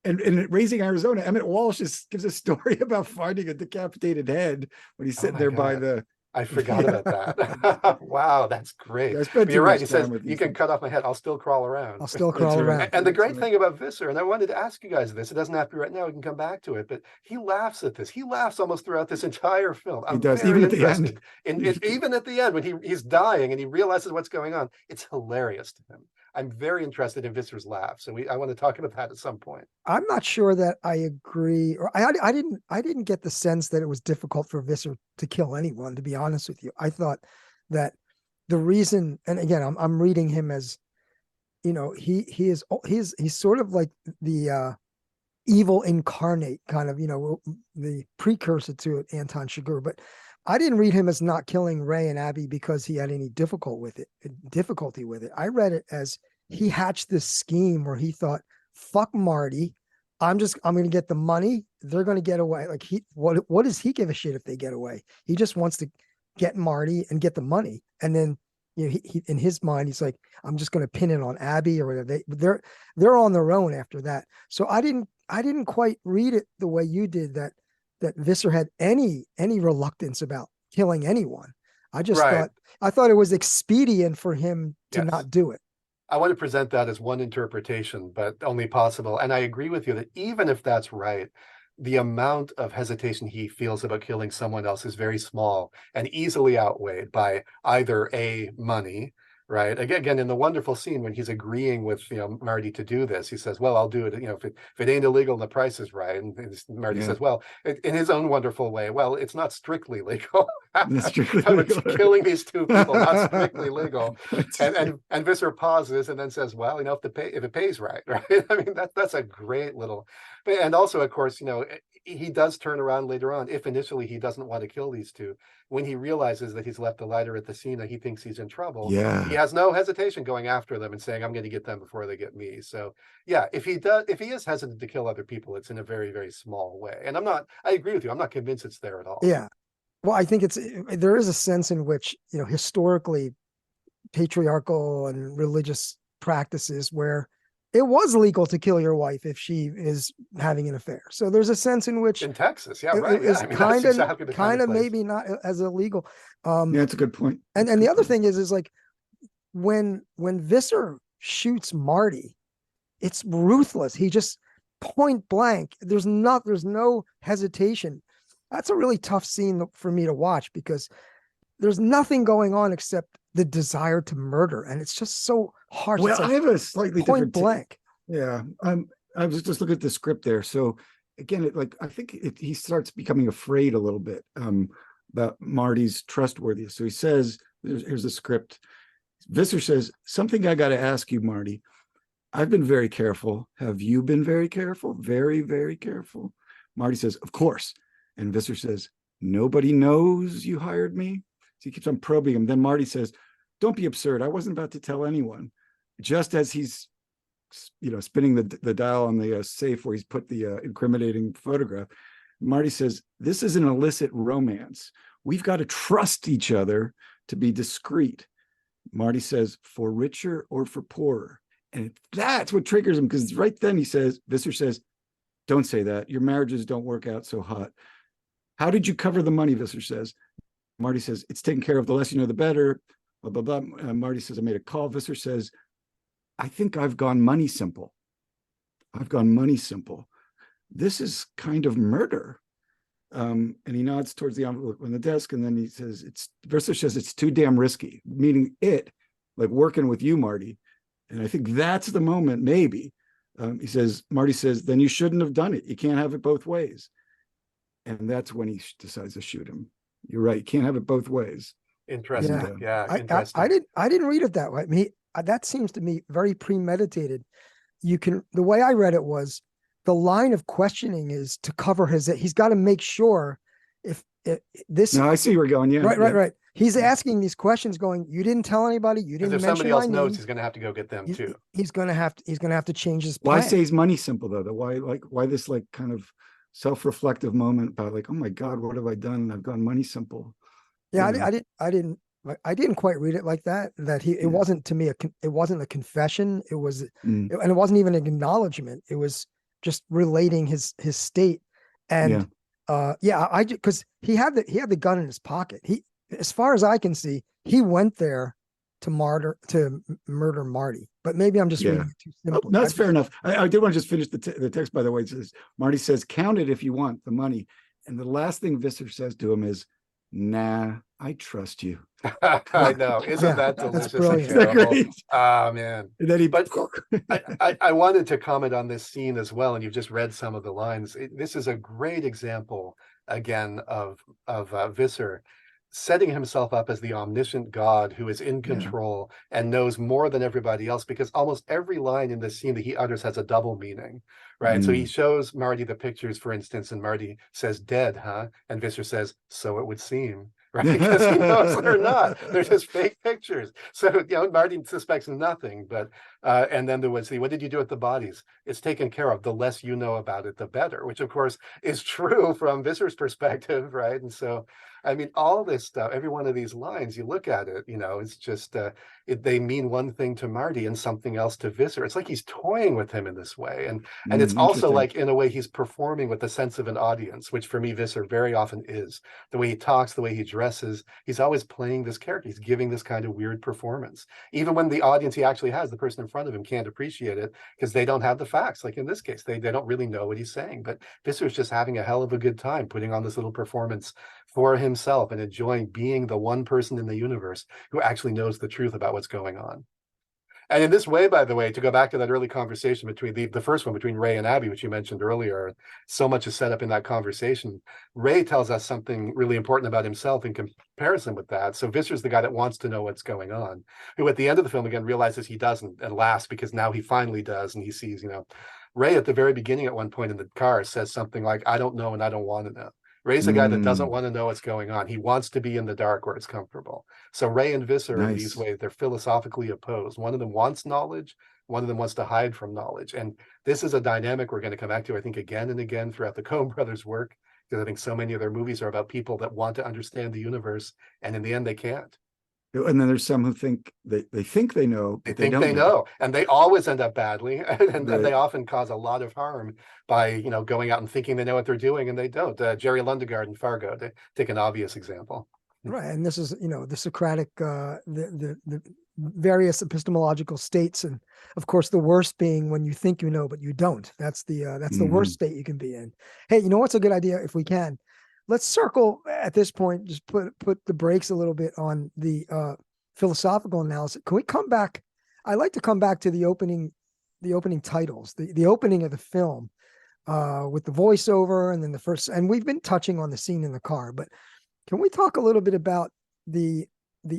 And in Raising Arizona, Emmett Walsh gives a story about finding a decapitated head when he's sitting there by the. I forgot about that. Wow, that's great. You're right. He says, you can cut off my head. I'll still crawl around. I'll still crawl around. And the great thing about Visser, and I wanted to ask you guys this, it doesn't have to be right now, we can come back to it, but he laughs at this. He laughs almost throughout this entire film. He does, even at the end. Even at the end, when he's dying and he realizes what's going on, it's hilarious to him. I'm very interested in Visser's laugh, so I want to talk about that at some point. I'm not sure that I agree, or I didn't get the sense that it was difficult for Visser to kill anyone. To be honest with you, I thought that the reason, and again, I'm reading him as, he's sort of like the evil incarnate, kind of, the precursor to Anton Chigurh, but I didn't read him as not killing Ray and Abby because he had any difficulty with it. I read it as he hatched this scheme where he thought, fuck Marty. I'm going to get the money. They're going to get away. Like what does he give a shit if they get away? He just wants to get Marty and get the money. And then, he in his mind, he's like, I'm just going to pin it on Abby or whatever. They're on their own after that. So I didn't quite read it the way you did, that Visser had any reluctance about killing anyone. I just thought it was expedient for him to not do it. I want to present that as one interpretation, but only possible. And I agree with you that even if that's right, the amount of hesitation he feels about killing someone else is very small and easily outweighed by either A, money, right? Again, in the wonderful scene when he's agreeing with Marty to do this, he says, "Well, I'll do it. If it ain't illegal and the price is right." And Marty says, "Well, in his own wonderful way, well, it's not strictly legal. That's strictly legal. Killing these two people not strictly legal." And Visser pauses and then says, "Well, if it pays right, right?" I mean, that's a great little. And also, of course, he does turn around later on. If initially he doesn't want to kill these two, when he realizes that he's left the lighter at the scene and he thinks he's in trouble, he has no hesitation going after them and saying, "I'm going to get them before they get me." So yeah, if he is hesitant to kill other people, it's in a very, very small way. And I agree with you. I'm not convinced it's there at all. Yeah. Well, I think there is a sense in which, historically patriarchal and religious practices where it was legal to kill your wife if she is having an affair. So there's a sense in which in Texas, yeah, right. It's kind of place. maybe not as illegal. Yeah, that's a good point. And the other thing is like when Visser shoots Marty, it's ruthless. He just point blank. There's no hesitation. That's a really tough scene for me to watch because there's nothing going on except the desire to murder, and it's just so harsh. Well, I have a slightly point blank. Yeah, I was just looking at the script there. So again, I think he starts becoming afraid a little bit about Marty's trustworthiness. So he says, "Here's the script." Visser says, "Something I got to ask you, Marty. I've been very careful. Have you been very careful? Very, very careful." Marty says, "Of course." And Visser says, "Nobody knows you hired me?" So he keeps on probing him. Then Marty says, "Don't be absurd. I wasn't about to tell anyone." Just as he's, spinning the dial on the safe where he's put the incriminating photograph, Marty says, "This is an illicit romance. We've got to trust each other to be discreet." Marty says, "For richer or for poorer?" And that's what triggers him, because right then Visser says, "Don't say that. Your marriages don't work out so hot." "How did you cover the money?" Visser says. Marty says, "It's taken care of. The less you know, the better." Blah, blah, blah. Marty says, "I made a call." Visser says, "I think I've gone money simple. I've gone money simple. This is kind of murder." And he nods towards the envelope on the desk. And then he says, Visser says, "It's too damn risky," meaning like working with you, Marty. And I think that's the moment, maybe. Marty says, "Then you shouldn't have done it. You can't have it both ways." And that's when he decides to shoot him. You're right. You can't have it both ways. Interesting. Yeah. Interesting. I didn't read it that way. I mean, that seems to me very premeditated. The way I read it was the line of questioning is to cover he's got to make sure if this. No, I see where you're going. Yeah. Right. He's asking these questions going, "You didn't tell anybody. You didn't if mention somebody else my knows, name." he's going to have to go get them too. He's going to have to change his plan. Why say he's money simple though? Why this kind of self-reflective moment about oh my God, what have I done? I've gone money simple. Yeah, I didn't quite read it like that. It wasn't to me it wasn't a confession. It was, and it wasn't even an acknowledgement. It was just relating his state. And because he had the gun in his pocket. As far as I can see, he went there to murder Marty. But maybe I'm just reading it too simple. Oh, that's fair enough. I did want to just finish the text, by the way. It says, Marty says, "Count it if you want the money." And the last thing Visser says to him is, "Nah, I trust you." I know. Isn't that delicious? That's brilliant. Oh, man. And then But I wanted to comment on this scene as well, and you've just read some of the lines. This is a great example, again, of Visser setting himself up as the omniscient God who is in control and knows more than everybody else, because almost every line in this scene that he utters has a double meaning, right? So he shows Marty the pictures, for instance, and Marty says, "Dead, huh?" And Visser says, "So it would seem." Right, because he knows they're not. They're just fake pictures. So Marty suspects nothing. But and then there was what did you do with the bodies? It's taken care of. The less you know about it, the better. Which of course is true from Visser's perspective, right? And so, I mean, all this stuff, every one of these lines, you look at it, it's just they mean one thing to Marty and something else to Visser. It's like he's toying with him in this way, and it's also like in a way he's performing with the sense of an audience, which for me Visser very often is. The way he talks, the way he dresses, he's always playing this character. He's giving this kind of weird performance, even when the audience he actually has, the person in front of him, can't appreciate it because they don't have the facts. Like in this case, they don't really know what he's saying. But Visser's just having a hell of a good time putting on this little performance for himself and enjoying being the one person in the universe who actually knows the truth about what's going on. And in this way, by the way, to go back to that early conversation between the first one between Ray and Abby, which you mentioned earlier, so much is set up in that conversation. Ray tells us something really important about himself in comparison with that. So Visser's the guy that wants to know what's going on, who at the end of the film, again, realizes he doesn't and laughs because now he finally does. And he sees, Ray at the very beginning at one point in the car says something like, I don't know and I don't want to know. Ray's a guy that doesn't want to know what's going on. He wants to be in the dark where it's comfortable. So Ray and Visser, in these ways, they're philosophically opposed. One of them wants knowledge. One of them wants to hide from knowledge. And this is a dynamic we're going to come back to, I think, again and again throughout the Coen brothers' work, because I think so many of their movies are about people that want to understand the universe, and in the end, they can't. And then there's some who think they think they know. They think they know, and they always end up badly, and they often cause a lot of harm by going out and thinking they know what they're doing, and they don't. Jerry Lundegaard in Fargo, to take an obvious example. Right, and this is the Socratic, the various epistemological states, and of course the worst being when you think you know but you don't. That's the worst state you can be in. Hey, you know what's a good idea if we can? Let's circle at this point, just put the brakes a little bit on the philosophical analysis. Can we come back? I like to come back to the opening titles, the opening of the film with the voiceover, and then the first, and we've been touching on the scene in the car, but can we talk a little bit about the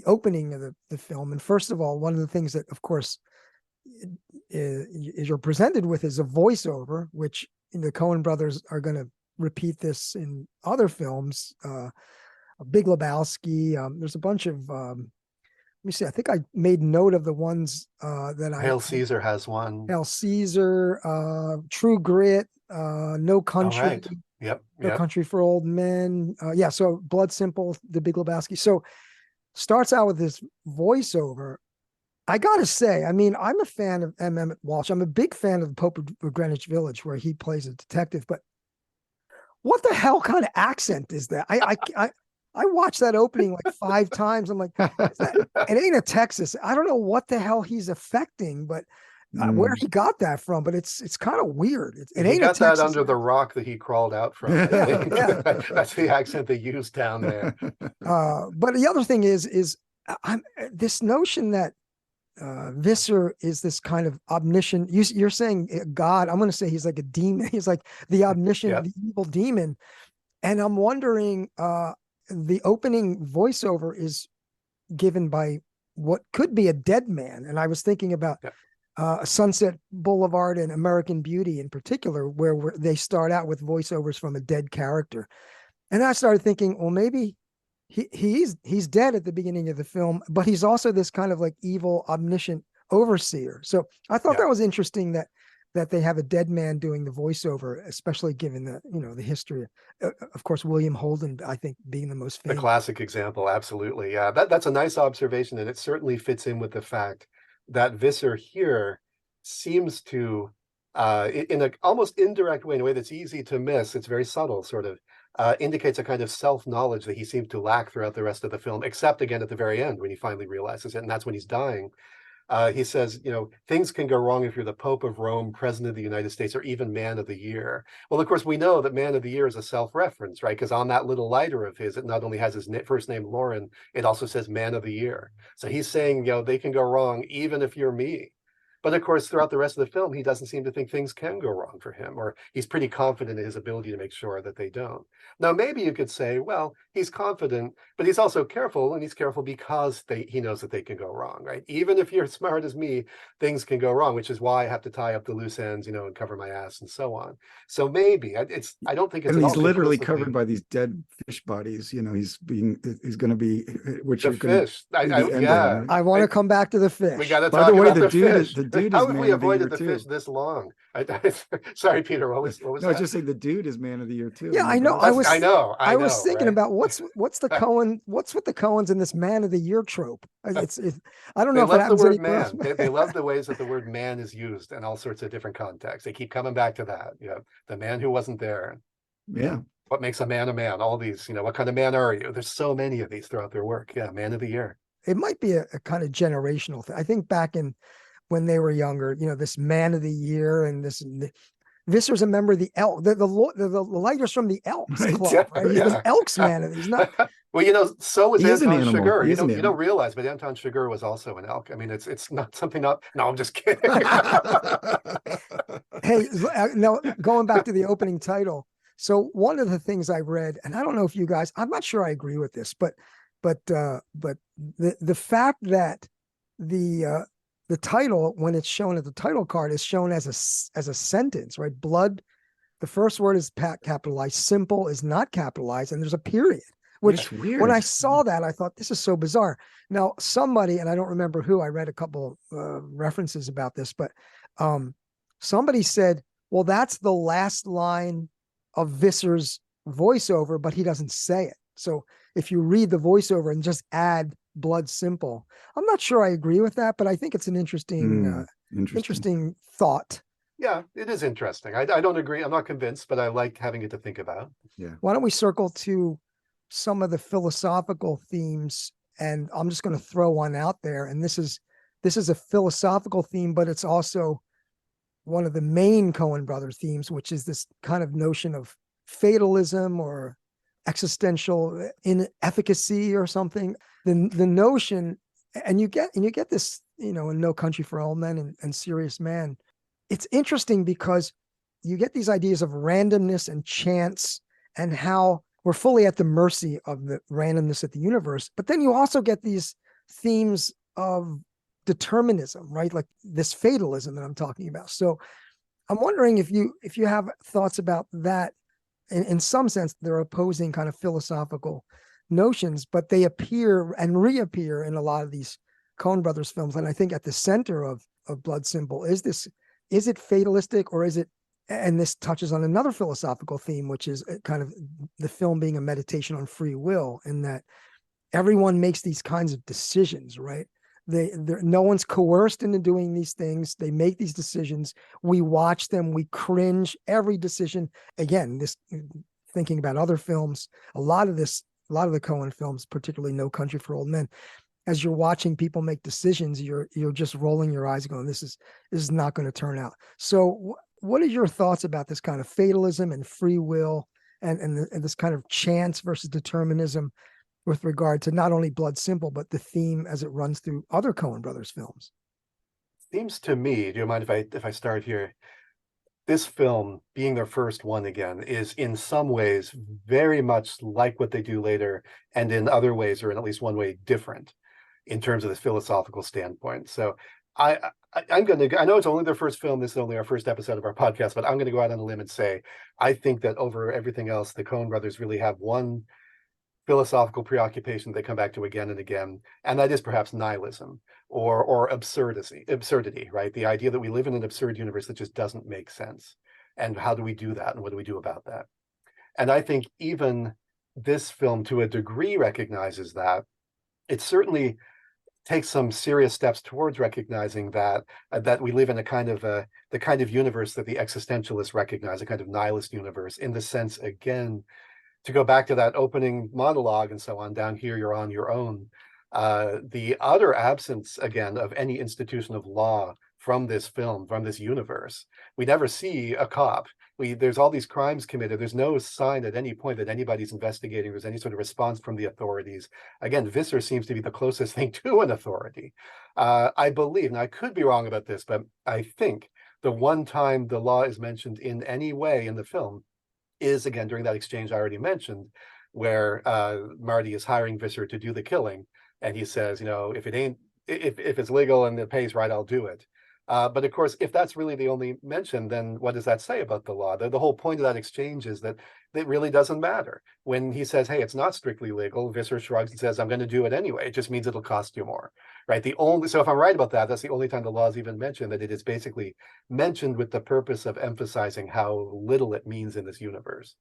opening of the film? And first of all, one of the things that, of course, is you're presented with is a voiceover, which the Coen brothers are going to repeat this in other films, Big Lebowski. There's a bunch of let me see, I think I made note of the ones that Hail Caesar has one. Hail Caesar, True Grit, No Country. Oh, right. Yep. No Country for Old Men. So Blood Simple, The Big Lebowski. So starts out with this voiceover. I gotta say, I'm a fan of M. Emmett Walsh. I'm a big fan of The Pope of Greenwich Village, where he plays a detective, but what the hell kind of accent is that? I watched that opening like 5 times. I'm like, it ain't a Texas. I don't know what the hell he's affecting, but where he got that from. But it's kind of weird. It ain't he got a Texas that under the rock that he crawled out from. I think. That's the accent they use down there. But the other thing is this notion that Visser is this kind of omniscient. You're saying God. I'm going to say he's like a demon. He's like the omniscient, the evil demon. And I'm wondering, the opening voiceover is given by what could be a dead man. And I was thinking about Sunset Boulevard and American Beauty in particular, where they start out with voiceovers from a dead character. And I started thinking, well, maybe he's dead at the beginning of the film, but he's also this kind of like evil, omniscient overseer. So I thought that was interesting that they have a dead man doing the voiceover, especially given the history. Of course, William Holden, I think, being the most famous. The classic example, absolutely. Yeah, that's a nice observation, and it certainly fits in with the fact that Visser here seems to, in an almost indirect way, in a way that's easy to miss, it's very subtle, sort of, indicates a kind of self-knowledge that he seems to lack throughout the rest of the film, except again at the very end when he finally realizes it, and that's when he's dying. He says, things can go wrong if you're the Pope of Rome, President of the United States, or even Man of the Year. Well, of course, we know that Man of the Year is a self-reference, right? Because on that little lighter of his, it not only has his first name, Lauren, it also says Man of the Year. So he's saying, they can go wrong even if you're me. But of course, throughout the rest of the film, he doesn't seem to think things can go wrong for him, or he's pretty confident in his ability to make sure that they don't. Now, maybe you could say, well, he's confident, but he's also careful, and he's careful because he knows that they can go wrong, right? Even if you're as smart as me, things can go wrong, which is why I have to tie up the loose ends, and cover my ass and so on. So maybe I don't think it's. And he's literally covered by these dead fish bodies. He's going to be, which the fish. I want to come back to the fish. We got to talk about the fish. The dude How is have Man we of the Year avoided the too. fish this long? Sorry, Peter. What was No, that? I was just saying the dude is Man of the Year too. Yeah, I know. I was thinking right? about what's the Coen, what's with the Coens in this Man of the Year trope? I don't know if they it love happens the word anywhere man. else. They love the ways that the word man is used in all sorts of different contexts. They keep coming back to that. The man who wasn't there. Yeah. What makes a man? All these, what kind of man are you? There's so many of these throughout their work. Yeah, Man of the Year. It might be a kind of generational thing. I think back when they were younger, this Man of the Year and this, Viscer's a member of the Elk, the lighter's from the Elks Right, Club, right? He's yeah. an Elks man, and he's not. Well, so was He is an Anton animal. Chigurh. He You is an don't animal. realize, but Anton Chigurh was also an elk. I mean, it's not something not. No, I'm just kidding. Hey, now going back to the opening title. So one of the things I read, and I don't know if you guys, I'm not sure I agree with this, but the fact that the title, when it's shown at the title card, is shown as a sentence, right? Blood. The first word is capitalized. Simple is not capitalized, and there's a period. Which, That's weird. when I saw that, I thought this is so bizarre. Now, somebody, and I don't remember who, I read a couple references about this, but somebody said, well, that's the last line of Viscer's voiceover, but he doesn't say it. So if you read the voiceover and just add blood simple, I'm not sure I agree with that, but I think it's an interesting thought. Yeah, it is interesting. I don't agree. I'm not convinced, but I like having it to think about. Yeah. Why don't we circle to some of the philosophical themes? And I'm just going to throw one out there. And this is a philosophical theme, but it's also one of the main Coen brother themes, which is this kind of notion of fatalism or existential inefficacy or something. The notion, and you get this, in No Country for Old Men and Serious Man. It's interesting because you get these ideas of randomness and chance and how we're fully at the mercy of the randomness of the universe. But then you also get these themes of determinism, right? Like this fatalism that I'm talking about. So I'm wondering if you have thoughts about that. In some sense, they're opposing kind of philosophical notions, but they appear and reappear in a lot of these Coen brothers films. And I think at the center of Blood Simple is it fatalistic, or is it, and this touches on another philosophical theme, which is kind of the film being a meditation on free will, in that everyone makes these kinds of decisions, right? No one's coerced into doing these things. They make these decisions. We watch them. We cringe every decision. Again, this thinking about other films, a lot of the Coen films, particularly No Country for Old Men, as you're watching people make decisions, you're just rolling your eyes going, this is not going to turn out. So what are your thoughts about this kind of fatalism and free will and this kind of chance versus determinism with regard to not only Blood Simple, but the theme as it runs through other Coen brothers films? Seems to me, do you mind if I start here? This film, being their first one again, is in some ways very much like what they do later, and in other ways, or in at least one way, different in terms of this philosophical standpoint. So I'm going to, I know it's only their first film, this is only our first episode of our podcast, but I'm going to go out on a limb and say, I think that over everything else, the Coen brothers really have one philosophical preoccupation they come back to again and again, and that is perhaps nihilism or absurdity, right? The idea that we live in an absurd universe that just doesn't make sense. And how do we do that? And what do we do about that? And I think even this film, to a degree, recognizes that. It certainly takes some serious steps towards recognizing that we live in the kind of universe that the existentialists recognize, a kind of nihilist universe, in the sense, again, to go back to that opening monologue and so on, down here you're on your own. The utter absence, again, of any institution of law from this film, from this universe. We never see a cop. There's all these crimes committed. There's no sign at any point that anybody's investigating. There's any sort of response from the authorities. Again, Visser seems to be the closest thing to an authority. I believe, and I could be wrong about this, but I think the one time the law is mentioned in any way in the film is, again, during that exchange I already mentioned, where Marty is hiring Visser to do the killing. And he says, if it's legal and the pay's right, I'll do it. But of course, if that's really the only mention, then what does that say about the law? The whole point of that exchange is that it really doesn't matter. When he says, hey, it's not strictly legal, Visser shrugs and says, I'm going to do it anyway. It just means it'll cost you more, right? So if I'm right about that, that's the only time the law is even mentioned, that it is basically mentioned with the purpose of emphasizing how little it means in this universe.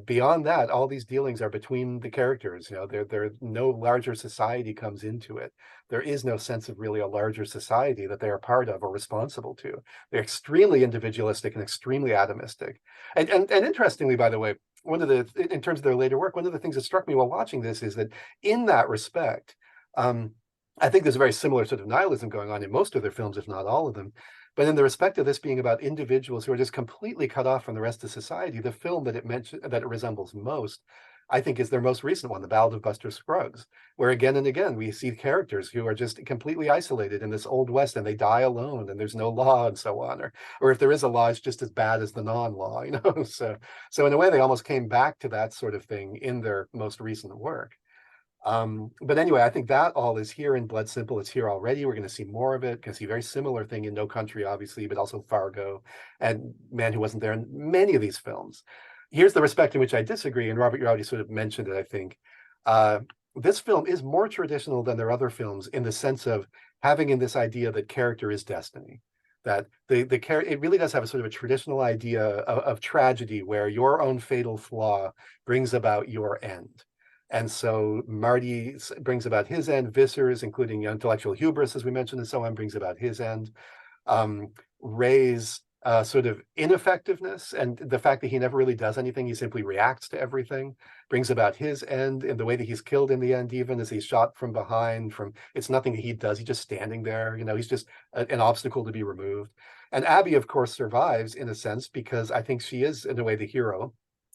Beyond that, all these dealings are between the characters. There no larger society comes into it. There is no sense of really a larger society that they are part of or responsible to. They're extremely individualistic and extremely atomistic. And interestingly, by the way, in terms of their later work, one of the things that struck me while watching this is that in that respect, I think there's a very similar sort of nihilism going on in most of their films, if not all of them. But in the respect of this being about individuals who are just completely cut off from the rest of society, the film that it resembles most, I think, is their most recent one, The Ballad of Buster Scruggs, where again and again we see characters who are just completely isolated in this old West, and they die alone, and there's no law and so on, or if there is a law, it's just as bad as the non-law, you know. So in a way, they almost came back to that sort of thing in their most recent work. But anyway, I think that all is here in Blood Simple. It's here already. We're going to see more of it. Going to see a very similar thing in No Country, obviously, but also Fargo and Man Who Wasn't There in many of these films. Here's the respect in which I disagree, and Robert, you already sort of mentioned it, I think. This film is more traditional than their other films in the sense of having in this idea that character is destiny. That it really does have a sort of a traditional idea of tragedy where your own fatal flaw brings about your end. And so Marty brings about his end, Visser's, including intellectual hubris, as we mentioned, and so on, brings about his end. Ray's sort of ineffectiveness and the fact that he never really does anything, he simply reacts to everything, brings about his end in the way that he's killed in the end, even as he's shot from behind. It's nothing that he does, he's just standing there, you know, he's just an obstacle to be removed. And Abby, of course, survives in a sense because I think she is, in a way, the hero.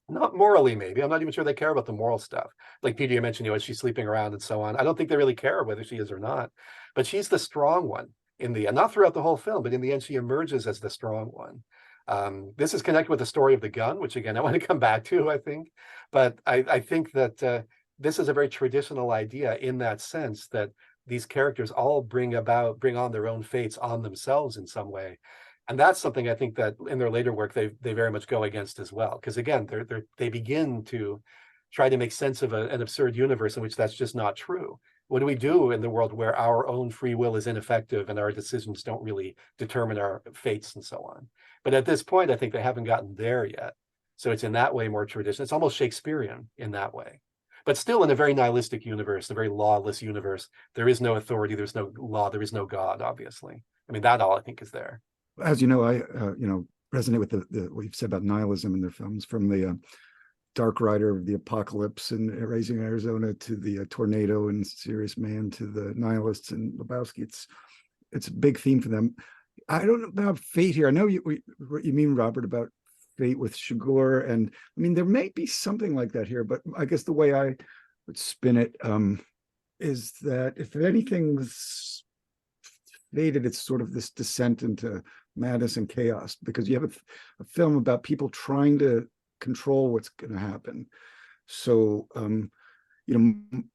Not morally, maybe. I'm not even sure they care about the moral stuff. Like Peter, you mentioned, you know, she's sleeping around and so on. I don't think they really care whether she is or not. But she's the strong one in the end, not throughout the whole film, but in the end, she emerges as the strong one. This is connected with the story of the gun, which again, I want to come back to, I think. But I think that this is a very traditional idea in that sense that these characters all bring on their own fates on themselves in some way. And that's something I think that in their later work, they very much go against as well. Because again, they begin to try to make sense of an absurd universe in which that's just not true. What do we do in the world where our own free will is ineffective and our decisions don't really determine our fates and so on? But at this point, I think they haven't gotten there yet. So it's in that way more traditional. It's almost Shakespearean in that way. But still in a very nihilistic universe, a very lawless universe. There is no authority, there's no law, there is no God, obviously. I mean, that all I think is there. As you know, I resonate with the what you've said about nihilism in their films, from the Dark Rider of the Apocalypse and Raising Arizona to the Tornado and Serious Man to the Nihilists and Lebowski. It's a big theme for them. I don't know about fate here. I know what you mean, Robert, about fate with Chigurh, and I mean there may be something like that here, but I guess the way I would spin it is that if anything's fated, it's sort of this descent into madness and chaos, because you have a film about people trying to control what's going to happen. So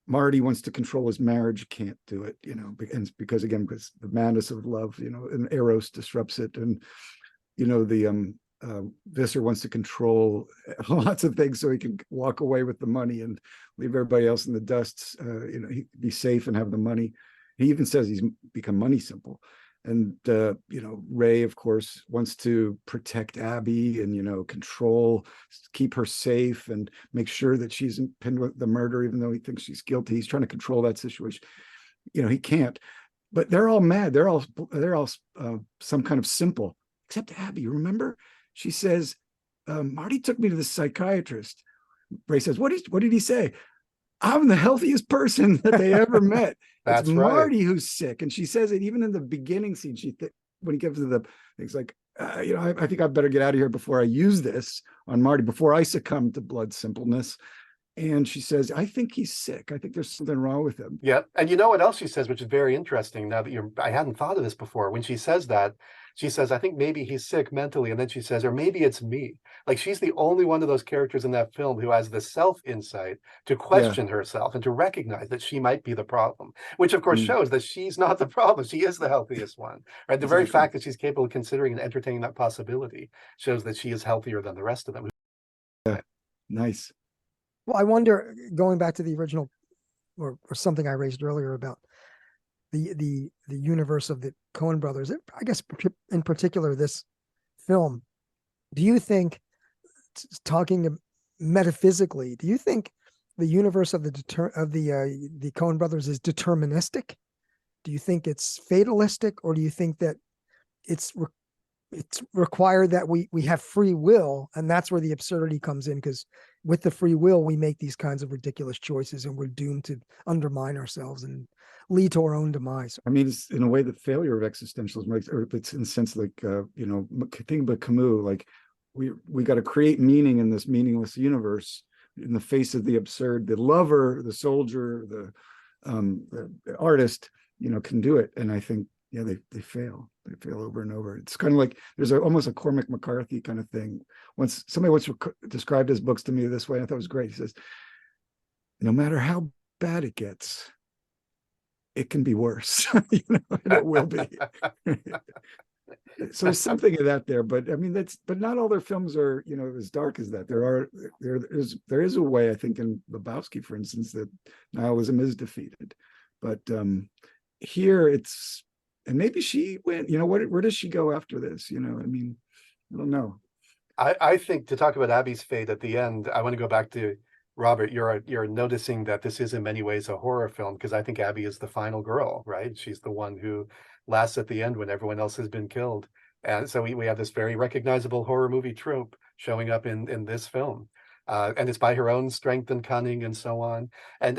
Marty wants to control his marriage, can't do it, because the madness of love, and Eros disrupts it. And the Visser wants to control lots of things so he can walk away with the money and leave everybody else in the dust, be safe and have the money. He even says he's become money simple. And, Ray, of course, wants to protect Abby and, keep her safe and make sure that she's pinned with the murder, even though he thinks she's guilty. He's trying to control that situation. He can't. But they're all mad. They're all some kind of simple, except Abby. Remember? She says, Marty took me to the psychiatrist. Ray says, what did he say? I'm the healthiest person that they ever met. That's it's Marty right. Who's sick. And she says it even in the beginning scene. When he gives her the things like, I think I better get out of here before I use this on Marty, before I succumb to blood simpleness. And she says, I think he's sick. I think there's something wrong with him. Yeah. And you know what else she says, which is very interesting now that I hadn't thought of this before. When she says that, she says, I think maybe he's sick mentally. And then she says, or maybe it's me. Like, she's the only one of those characters in that film who has the self-insight to question herself and to recognize that she might be the problem, which of course shows that she's not the problem. She is the healthiest one, right? The very fact that she's capable of considering and entertaining that possibility shows that she is healthier than the rest of them. Yeah. Nice. Well, I wonder, going back to the original or something I raised earlier about the universe of the Coen brothers, I guess in particular this film, do you think, talking metaphysically, do you think the universe of the Coen brothers is deterministic? Do you think it's fatalistic, or do you think that it's it's required that we have free will, and that's where the absurdity comes in, because with the free will we make these kinds of ridiculous choices, and we're doomed to undermine ourselves and lead to our own demise. I mean, it's in a way the failure of existentialism, like, or it's in a sense like think about Camus, like we got to create meaning in this meaningless universe in the face of the absurd. The lover, the soldier, the artist, can do it, and I think they fail. They fail over and over. It's kind of like there's almost a Cormac McCarthy kind of thing. Once somebody described his books to me this way, I thought it was great. He says, no matter how bad it gets, it can be worse. And it will be. So there's something of that there, but I mean but not all their films are as dark as that. There is a way, I think, in Lebowski, for instance, that nihilism is defeated, but here it's, and maybe she went, where does she go after this? I mean, I don't know. I think, to talk about Abby's fate at the end, I want to go back to Robert. You're noticing that this is in many ways a horror film, because I think Abby is the final girl, right? She's the one who lasts at the end when everyone else has been killed. And so we have this very recognizable horror movie trope showing up in this film. And it's by her own strength and cunning and so on. And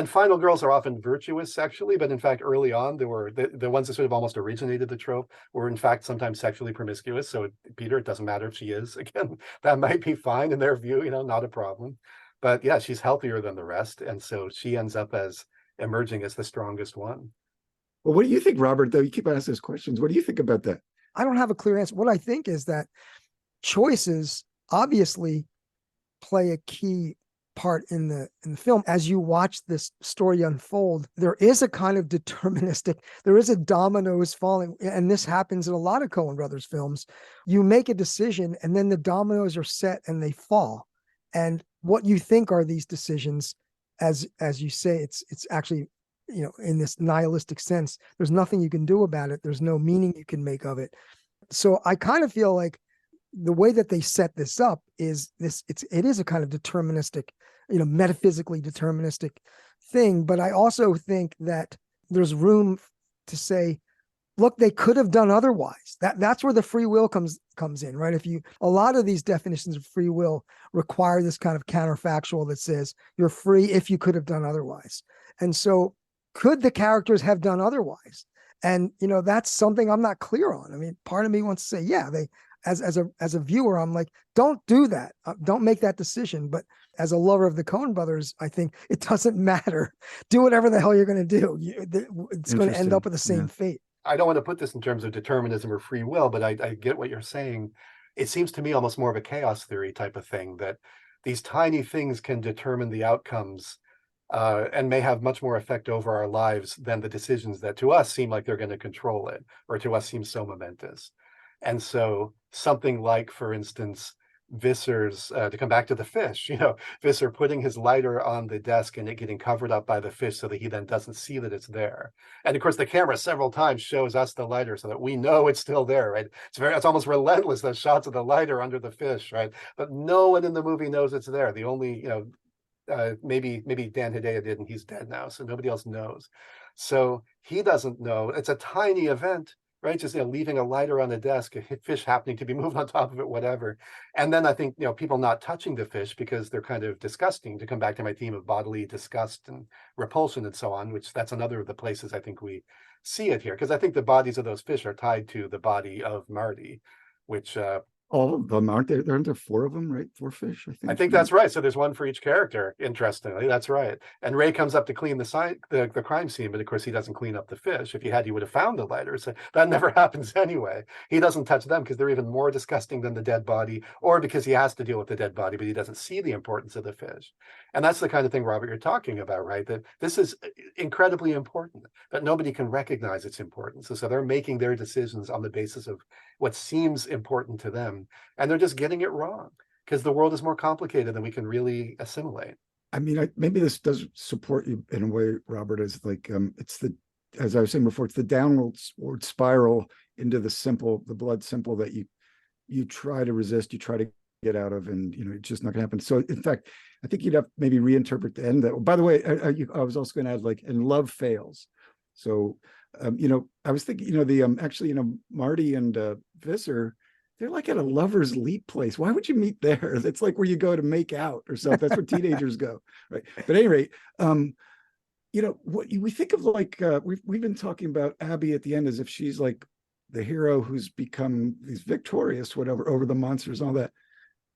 final girls are often virtuous sexually, but in fact, early on, there were the ones that sort of almost originated the trope were in fact sometimes sexually promiscuous. So Peter, it doesn't matter if she is. Again, that might be fine in their view, not a problem. But yeah, she's healthier than the rest. And so she ends up as emerging as the strongest one. Well, what do you think, Robert, though? You keep asking those questions. What do you think about that? I don't have a clear answer. What I think is that choices obviously play a key part in the film. As you watch this story unfold, there is a kind of deterministic, there is a dominoes falling, and this happens in a lot of Coen Brothers films. You make a decision and then the dominoes are set and they fall, and what you think are these decisions, as you say, it's actually, in this nihilistic sense, there's nothing you can do about it. There's no meaning you can make of it. So I kind of feel like the way that they set this up is it is a kind of deterministic, metaphysically deterministic thing. But I also think that there's room to say, look, they could have done otherwise. That's where the free will comes in, right? A lot of these definitions of free will require this kind of counterfactual that says you're free if you could have done otherwise. And so could the characters have done otherwise? And, that's something I'm not clear on. I mean, part of me wants to say, yeah, they, as a viewer, I'm like, don't do that. Don't make that decision. But as a lover of the Coen Brothers, I think it doesn't matter. Do whatever the hell you're going to do. It's going to end up with the same fate. I don't want to put this in terms of determinism or free will, but I get what you're saying. It seems to me almost more of a chaos theory type of thing, that these tiny things can determine the outcomes and may have much more effect over our lives than the decisions that to us seem like they're going to control it, or to us seem so momentous. And so something like, for instance, Visser's, to come back to the fish, Visser putting his lighter on the desk and it getting covered up by the fish so that he then doesn't see that it's there. And of course, the camera several times shows us the lighter so that we know it's still there, right? It's almost relentless, those shots of the lighter under the fish, right? But no one in the movie knows it's there. The only, maybe Dan Hedaya did, and he's dead now, so nobody else knows. So he doesn't know. It's a tiny event, right? Just leaving a lighter on the desk, a fish happening to be moved on top of it, whatever. And then I think people not touching the fish because they're kind of disgusting. To come back to my theme of bodily disgust and repulsion and so on, which that's another of the places I think we see it here, because I think the bodies of those fish are tied to the body of Marty, which all of them, aren't there? Aren't there 4 of them, right? 4 fish, I think that's right. So there's one for each character, interestingly. That's right. And Ray comes up to clean the crime scene, but of course he doesn't clean up the fish. If he would have found the lighter. So that never happens anyway. He doesn't touch them because they're even more disgusting than the dead body, or because he has to deal with the dead body, but he doesn't see the importance of the fish. And that's the kind of thing, Robert, you're talking about, right? That this is incredibly important, but nobody can recognize its importance. So they're making their decisions on the basis of what seems important to them, and they're just getting it wrong because the world is more complicated than we can really assimilate. I mean, maybe this does support you in a way, Robert, is like, as I was saying before, it's the downward spiral into the blood simple that you try to resist, you try to get out of, and it's just not gonna happen. So in fact, I think you'd have to maybe reinterpret the end. That, by the way, I was also going to add, like, and love fails. So, I was thinking, actually, Marty and Visser, they're like at a lover's leap place. Why would you meet there? It's like where you go to make out or something. That's where teenagers go, right? But at any rate, what we think of, like we've been talking about Abby at the end as if she's like the hero who's victorious, whatever, over the monsters and all that.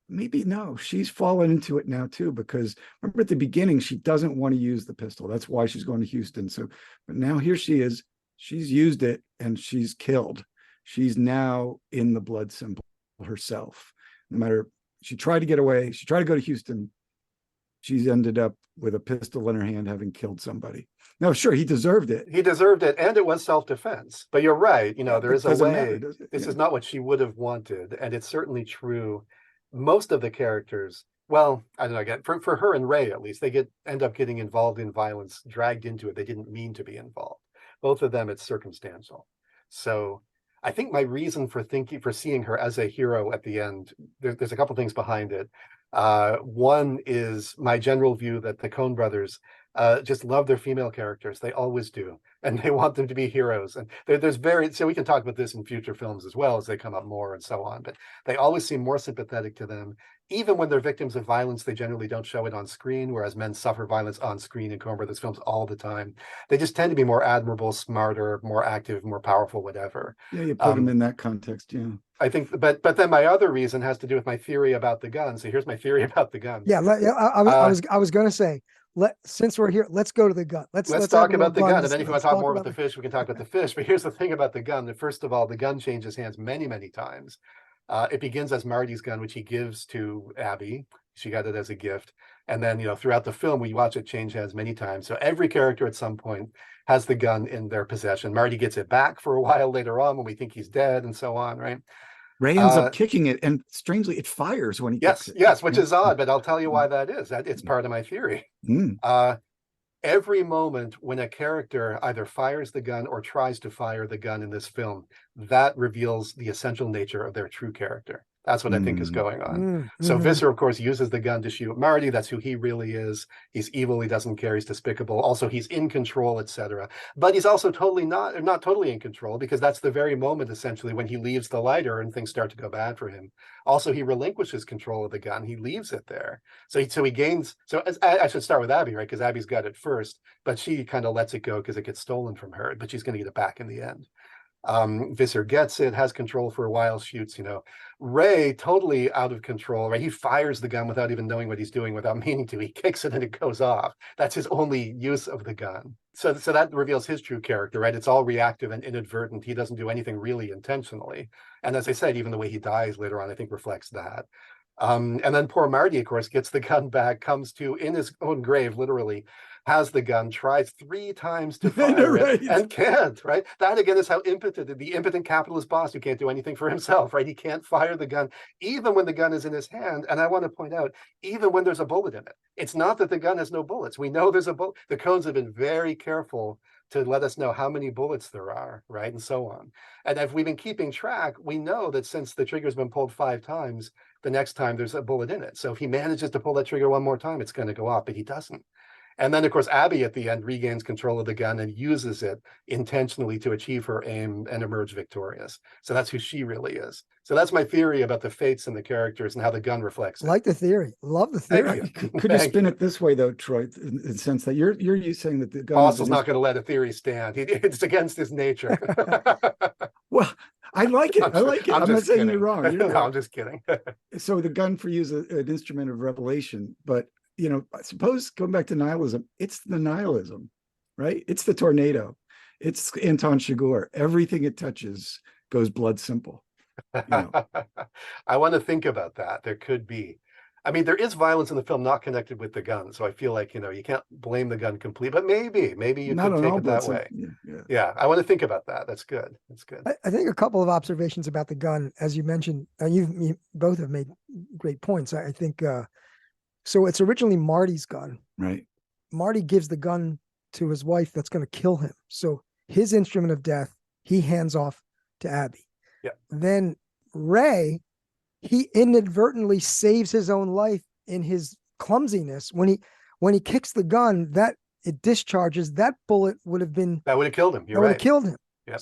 Maybe no, she's fallen into it now too, because remember at the beginning, she doesn't want to use the pistol. That's why she's going to Houston. So, but now here she is, she's used it and she's killed. She's now in the blood symbol herself. No matter, she tried to get away, she tried to go to Houston. She's ended up with a pistol in her hand, having killed somebody. No, sure, he deserved it. He deserved it, and it was self-defense. But you're right, there is a way. Matter, this is not what she would have wanted, and it's certainly true. Most of the characters, well, I don't know, again, for her and Ray at least, they end up getting involved in violence, dragged into it. They didn't mean to be involved. Both of them, it's circumstantial. So I think my reason for seeing her as a hero at the end, there's a couple things behind it. One is my general view that the Coen brothers just love their female characters. They always do. And they want them to be heroes. And so we can talk about this in future films as well as they come up more and so on. But they always seem more sympathetic to them. Even when they're victims of violence, they generally don't show it on screen, whereas men suffer violence on screen in Coen brothers films all the time. They just tend to be more admirable, smarter, more active, more powerful, whatever. Yeah, you put them in that context, yeah. I think, but then my other reason has to do with my theory about the gun. So here's my theory about the gun. Yeah, I was going to say, since we're here, let's go to the gun. Let's talk about the gun, and then if you want to talk more about the fish, we can talk about the fish. But here's the thing about the gun: that first of all, the gun changes hands many, many times. It begins as Marty's gun, which he gives to Abby. She got it as a gift, and then throughout the film, we watch it change hands many times. So every character at some point has the gun in their possession. Marty gets it back for a while later on when we think he's dead, and so on, right? Ray ends up kicking it, and strangely, it fires when he kicks it. Yes, which is odd, but I'll tell you why that is. It's part of my theory. Every moment when a character either fires the gun or tries to fire the gun in this film, that reveals the essential nature of their true character. That's what I think is going on. So Visser, of course, uses the gun to shoot Marty. That's who he really is. He's evil. He doesn't care. He's despicable. Also, he's in control, etc. But he's also not totally in control, because that's the very moment, essentially, when he leaves the lighter and things start to go bad for him. Also, he relinquishes control of the gun. He leaves it there. So he gains. So I should start with Abby, right? Because Abby's got it first, but she kind of lets it go because it gets stolen from her. But she's going to get it back in the end. Visser gets it, has control for a while, shoots, Ray, totally out of control, right? He fires the gun without even knowing what he's doing, without meaning to. He kicks it and it goes off. That's his only use of the gun. So that reveals his true character, right? It's all reactive and inadvertent. He doesn't do anything really intentionally. And as I said, even the way he dies later on, I think reflects that. And then poor Marty, of course, gets the gun back, comes to, in his own grave, literally, has the gun, tries 3 times to fire it, and can't, right? That, again, is how the impotent capitalist boss who can't do anything for himself, right? He can't fire the gun, even when the gun is in his hand. And I want to point out, even when there's a bullet in it. It's not that the gun has no bullets. We know there's a bullet. The Coens have been very careful to let us know how many bullets there are, right? And so on. And if we've been keeping track, we know that since the trigger's been pulled 5 times, the next time there's a bullet in it. So if he manages to pull that trigger one more time, it's going to go off, but he doesn't. And then, of course, Abby at the end regains control of the gun and uses it intentionally to achieve her aim and emerge victorious. So that's who she really is. So that's my theory about the fates and the characters and how the gun reflects it. Like the theory. Love the theory. Could you spin it this way, though, Troy, in the sense that you're saying that the gun... Fossil's not going to let a theory stand. It's against his nature. Well, I like it. I like it. I'm not saying you're wrong. No, I'm just kidding. So the gun for you is an instrument of revelation, but I suppose going back to nihilism, it's the nihilism, right? It's the tornado. It's Anton Chigurh. Everything it touches goes blood simple. I want to think about that. There could be. I mean, there is violence in the film not connected with the gun. So I feel like, you can't blame the gun completely, but maybe you could take it that way. Yeah. I want to think about that. That's good. That's good. I think a couple of observations about the gun, as you mentioned, and you both have made great points. I think, so it's originally Marty's gun. Right. Marty gives the gun to his wife that's going to kill him. So his instrument of death, he hands off to Abby. Yeah. Then Ray, he inadvertently saves his own life in his clumsiness. When he kicks the gun, that it discharges, that bullet would have been That would have killed him. that You're would have right. killed him. Yep.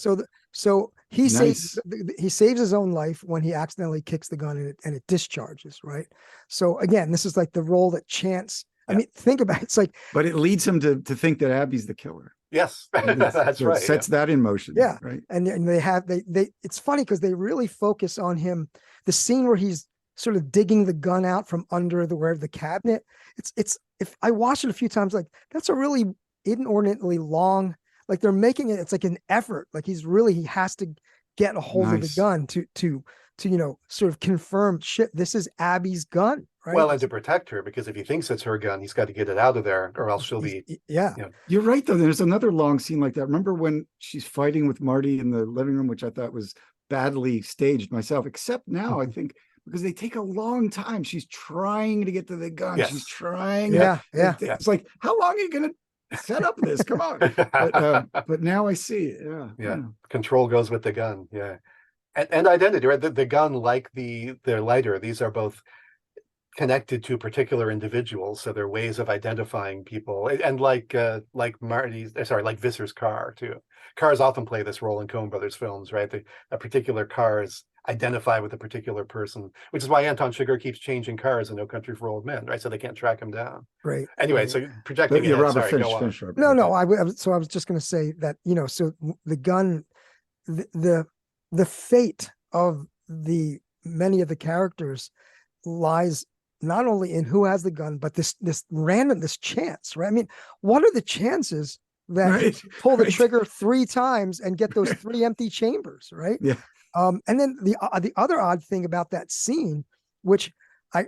So he saves Nice. he saves his own life when he accidentally kicks the gun and it discharges, right? So again, this is like the role that chance. I Yeah. mean, think about it. It's like, But it leads him to think that Abby's the killer. Yes, Right? that's So it right. sets that in motion. Yeah. Right. and they it's funny because they really focus on him. The scene where he's sort of digging the gun out from under the cabinet. It's if I watched it a few times, like that's a really inordinately long, like they're making it, it's like an effort. Like he has to get a hold of the Nice. gun to sort of confirm shit, this is Abby's gun, right? Well, and to protect her, because if he thinks it's her gun, he's got to get it out of there, or else she'll be. Yeah. You know, You're right, though. There's another long scene like that. Remember when she's fighting with Marty in the living room, which I thought was badly staged myself, except now I think because they take a long time. She's trying to get to the gun. Yes. She's trying. Yeah. It's like, how long are you going to set up this? Come on. But now I see it. yeah. Control goes with the gun. Yeah. And identity, right? The gun, like the lighter, these are both connected to particular individuals, so they're ways of identifying people. And like Visser's car too. Cars often play this role in Coen Brothers films, right? A particular car is identified with a particular person, which is why Anton Chigurh keeps changing cars in No Country for Old Men, right? So they can't track him down. Right. Anyway, right. so projecting Yeah, ahead, Robert, sorry, go on. finish, Robert. No, I was just going to say that, so the gun, the fate of many of the characters lies not only in who has the gun, but this chance, right? I mean, what are the chances that you pull the trigger 3 times and get those 3 empty chambers, right? Yeah. And then the other odd thing about that scene, which I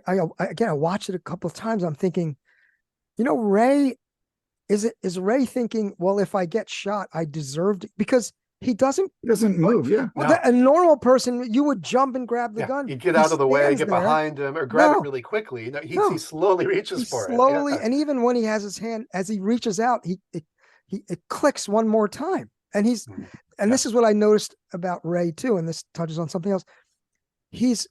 watched it a couple of times, I'm thinking, Ray, is Ray thinking, well, if I get shot, I deserved it? Because he doesn't move. Yeah. Well, a normal person, you would jump and grab the gun. You get out of the way, get behind him, or grab it really quickly. He slowly reaches for it. And even when he has his hand, as he reaches out, it clicks one more time. And this is what I noticed about Ray too, and this touches on something else. He's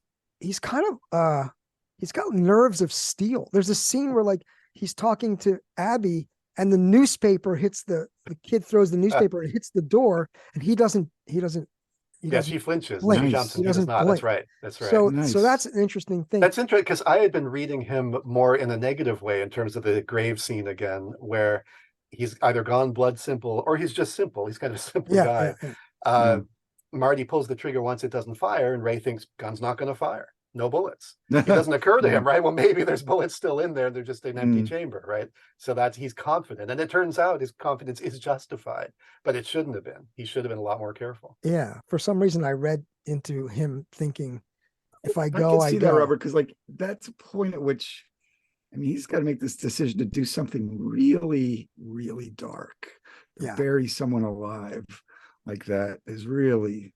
kind of he's got nerves of steel. There's a scene where like he's talking to Abby, and the newspaper hits the kid throws the newspaper, it hits the door, and he doesn't. Yeah, she flinches. Blink. She jumps and he does not. Blink. That's right. So that's an interesting thing. That's interesting because I had been reading him more in a negative way in terms of the grave scene again, where he's either gone blood simple or he's just simple. He's kind of a simple guy. Marty pulls the trigger once, it doesn't fire, and Ray thinks gun's not going to fire. No bullets. It doesn't occur to him, right? Well, maybe there's bullets still in there. They're just an empty chamber, right? So he's confident. And it turns out his confidence is justified, but it shouldn't have been. He should have been a lot more careful. Yeah. For some reason, I read into him thinking, if I go, I can see that, go. Robert, because like that's a point at which, I mean, he's got to make this decision to do something really, really dark. To bury someone alive like that is really,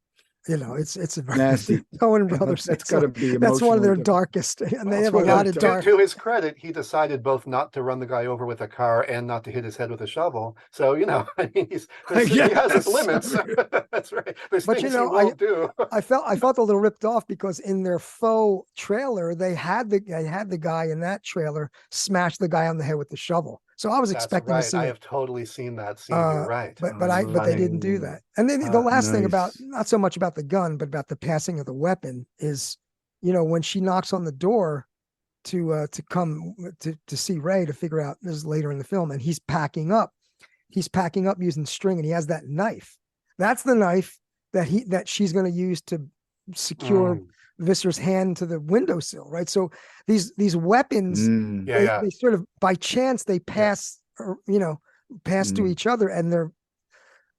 it's a very nasty. Coen Brothers. That's got to be that's one of their emotionally darkest, and they have a lot of dark. To his credit, he decided both not to run the guy over with a car and not to hit his head with a shovel. So I mean, he has his limits. That's right. There's things he won't do. I felt a little ripped off because in their faux trailer, they had the guy in that trailer smash the guy on the head with the shovel. So I was expecting to see. I have totally seen that scene. You're right. But they didn't do that. And then the last thing about, not so much about the gun, but about the passing of the weapon is, when she knocks on the door to come to see Ray, to figure out, this is later in the film, and he's packing up using string, and he has that knife. That's the knife that she's going to use to secure Visser's hand to the windowsill, right? So these weapons, they sort of by chance they pass, to each other, and they're,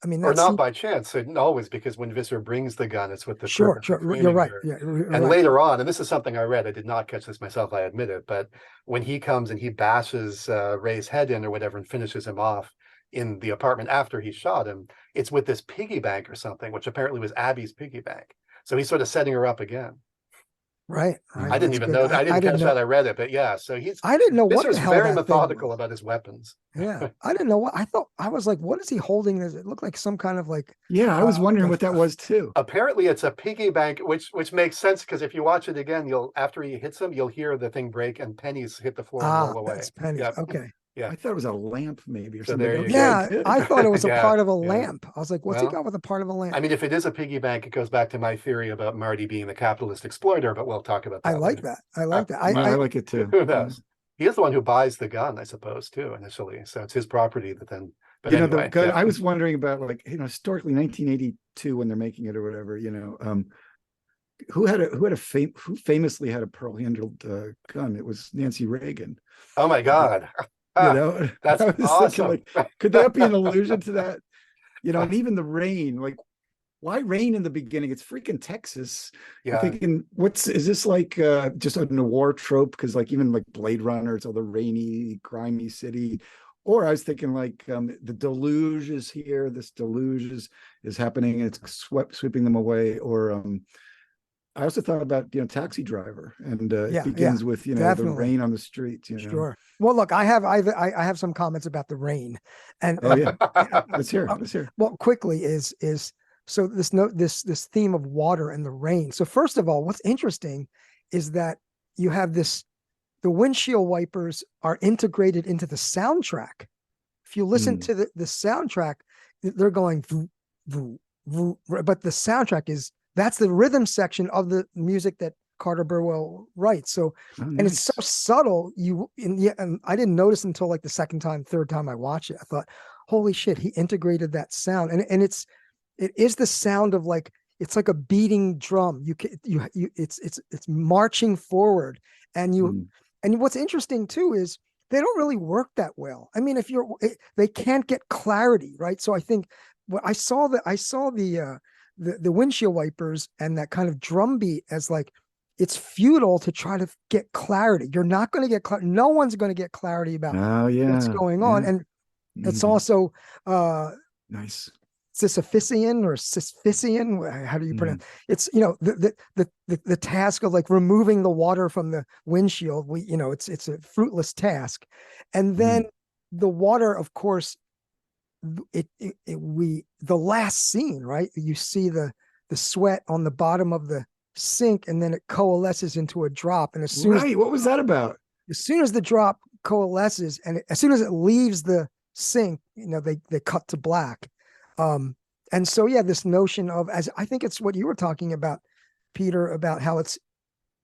or not by chance, always, because when Visser brings the gun, it's with the sure. You're right. Yeah, and later on, and this is something I read, I did not catch this myself, I admit it, but when he comes and he bashes Ray's head in or whatever and finishes him off in the apartment after he shot him, it's with this piggy bank or something, which apparently was Abby's piggy bank. So he's sort of setting her up again. Right. I didn't even know that. I didn't catch that. I read it, but yeah. So I didn't know what the hell very methodical was. About his weapons. Yeah, I didn't know what I thought. I was like, what is he holding? It looked like some kind of like. Yeah, I was wondering what that was too. Apparently, it's a piggy bank, which makes sense because if you watch it again, after he hits him, you'll hear the thing break and pennies hit the floor and roll away. That's pennies. Yep. Okay. Yeah. I thought it was a lamp maybe or So something. there you Okay, go. Yeah, good. I thought it was a Yeah, part of a yeah. lamp. I was like, what's he Well, got with a part of a lamp? I mean, if it is a piggy bank, it goes back to my theory about Marty being the capitalist exploiter, but we'll talk about I that like later. that. I like that. I like it too. Who knows? He is the one who buys the gun, I suppose, too, initially. So it's his property that then, but You know, the anyway, gun, yeah. I was wondering about, like, historically 1982 when they're making it or whatever, who famously had a pearl handled gun? It was Nancy Reagan. Oh my God. You know, That's I was thinking, awesome. like, could that be an allusion to that? And even the rain, like, why rain in the beginning? It's freaking Texas. I'm Yeah. thinking, is this like just a noir trope? Because like even like Blade Runner, it's all the rainy, grimy city. Or I was thinking like the deluge is here. This deluge is happening, and it's sweeping them away. Or I also thought about Taxi Driver, and it begins with the definitely. rain on the streets. Sure. Well, look, I have some comments about the rain, and Oh yeah, let's hear. Well, quickly is so this theme of water and the rain. So first of all, what's interesting is that you have the windshield wipers are integrated into the soundtrack. If you listen to the soundtrack, they're going voo, voo, voo, but the soundtrack that's the rhythm section of the music that Carter Burwell writes. So, and it's so subtle. And I didn't notice until like the third time I watched it. I thought, holy shit, he integrated that sound, and it is the sound of like, it's like a beating drum. It's marching forward, and what's interesting too is they don't really work that well. I mean, they can't get clarity, right? So I think I saw the windshield wipers and that kind of drum beat as like, it's futile to try to get clarity. You're not going to get clarity. No one's going to get clarity about what's going on. And it's also nice. Sisyphean or Sisyphean. How do you pronounce? It's the task of like removing the water from the windshield. It's a fruitless task, and then the water, of course, the last scene, right? You see the sweat on the bottom of the sink, and then it coalesces into a drop. And as soon as what was that about? As soon as the drop coalesces, and as soon as it leaves the sink, they cut to black. And so this notion of, as I think it's what you were talking about, Peter, about how it's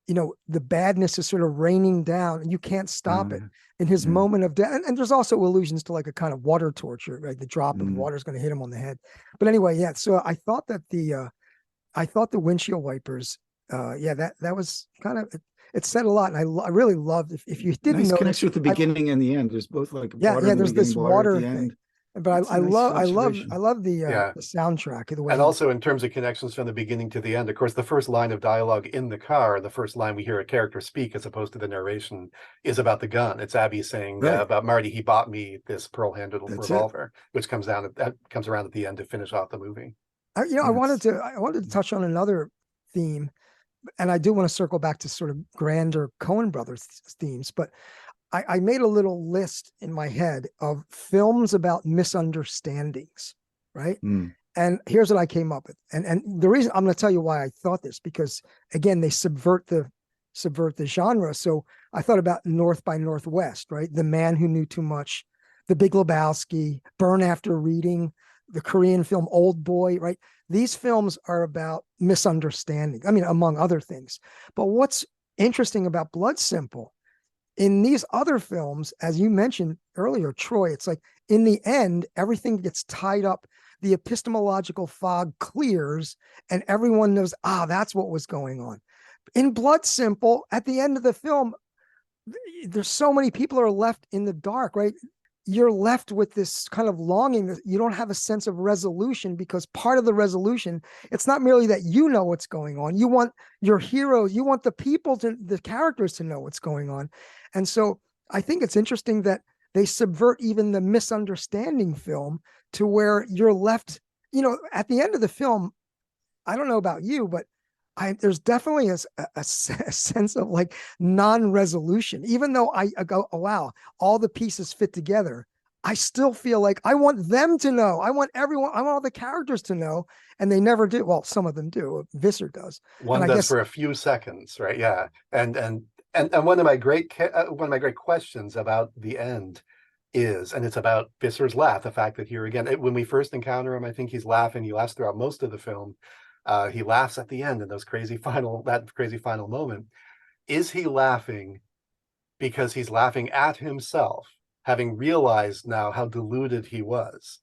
the badness is sort of raining down and you can't stop it in his moment of death. And there's also allusions to like a kind of water torture, right? The drop of water is going to hit him on the head. But anyway, so I thought that the windshield wipers, that was kind of, it said a lot. And I really loved, if you didn't know, connection with the beginning and the end. There's both like water there's this water thing. End. But I love the soundtrack. The way and also in terms of connections from the beginning to the end, of course, the first line of dialogue in the car, the first line we hear a character speak as opposed to the narration, is about the gun. It's Abby saying about Marty, he bought me this pearl-handled revolver, which comes around at the end to finish off the movie. I wanted to touch on another theme, and I do want to circle back to sort of grander Coen Brothers themes, but I made a little list in my head of films about misunderstandings, right? And here's what I came up with. And the reason I'm going to tell you why I thought this, because again, they subvert the genre. So I thought about North by Northwest, right? The Man Who Knew Too Much, The Big Lebowski, Burn After Reading, the Korean film Old Boy, right? These films are about misunderstanding. I mean, among other things. But what's interesting about Blood Simple, in these other films, as you mentioned earlier, Troy, it's like in the end, everything gets tied up. The epistemological fog clears and everyone knows, that's what was going on. In Blood Simple, at the end of the film, there's so many people are left in the dark, right? You're left with this kind of longing that you don't have a sense of resolution, because part of the resolution, it's not merely that you know what's going on. You want your heroes, you want the characters to know what's going on. And so I think it's interesting that they subvert even the misunderstanding film to where you're left, at the end of the film, I don't know about you, but there's definitely a sense of like non-resolution. Even though I go, oh, wow, all the pieces fit together, I still feel like I want them to know. I want all the characters to know, and they never do. Well, some of them do. Visser does. One does for a few seconds, right? Yeah, and one of my great questions about the end is, and it's about Visser's laugh. The fact that here again, when we first encounter him, I think he's laughing. He laughs throughout most of the film. He laughs at the end in that crazy final moment. Is he laughing because he's laughing at himself, having realized now how deluded he was?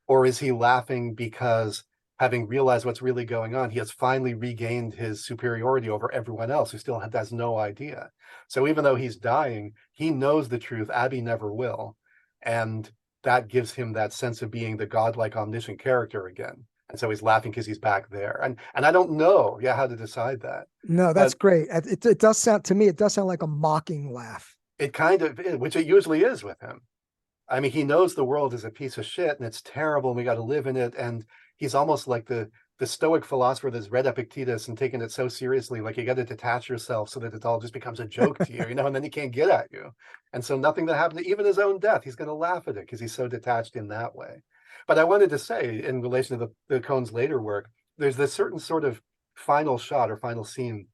Or is he laughing because, having realized what's really going on, he has finally regained his superiority over everyone else who still has no idea? So even though he's dying, he knows the truth. Abby never will. And that gives him that sense of being the godlike, omniscient character again. And so he's laughing because he's back there. And I don't know, how to decide that. No, that's great. It does sound, to me, it does sound like a mocking laugh. It kind of is, which it usually is with him. I mean, he knows the world is a piece of shit and it's terrible and we got to live in it. And he's almost like the stoic philosopher that's read Epictetus and taken it so seriously, like you got to detach yourself so that it all just becomes a joke to you, and then he can't get at you. And so nothing that happened, even his own death, he's going to laugh at it because he's so detached in that way. But I wanted to say, in relation to the Coen's later work, there's this certain sort of final shot or final scene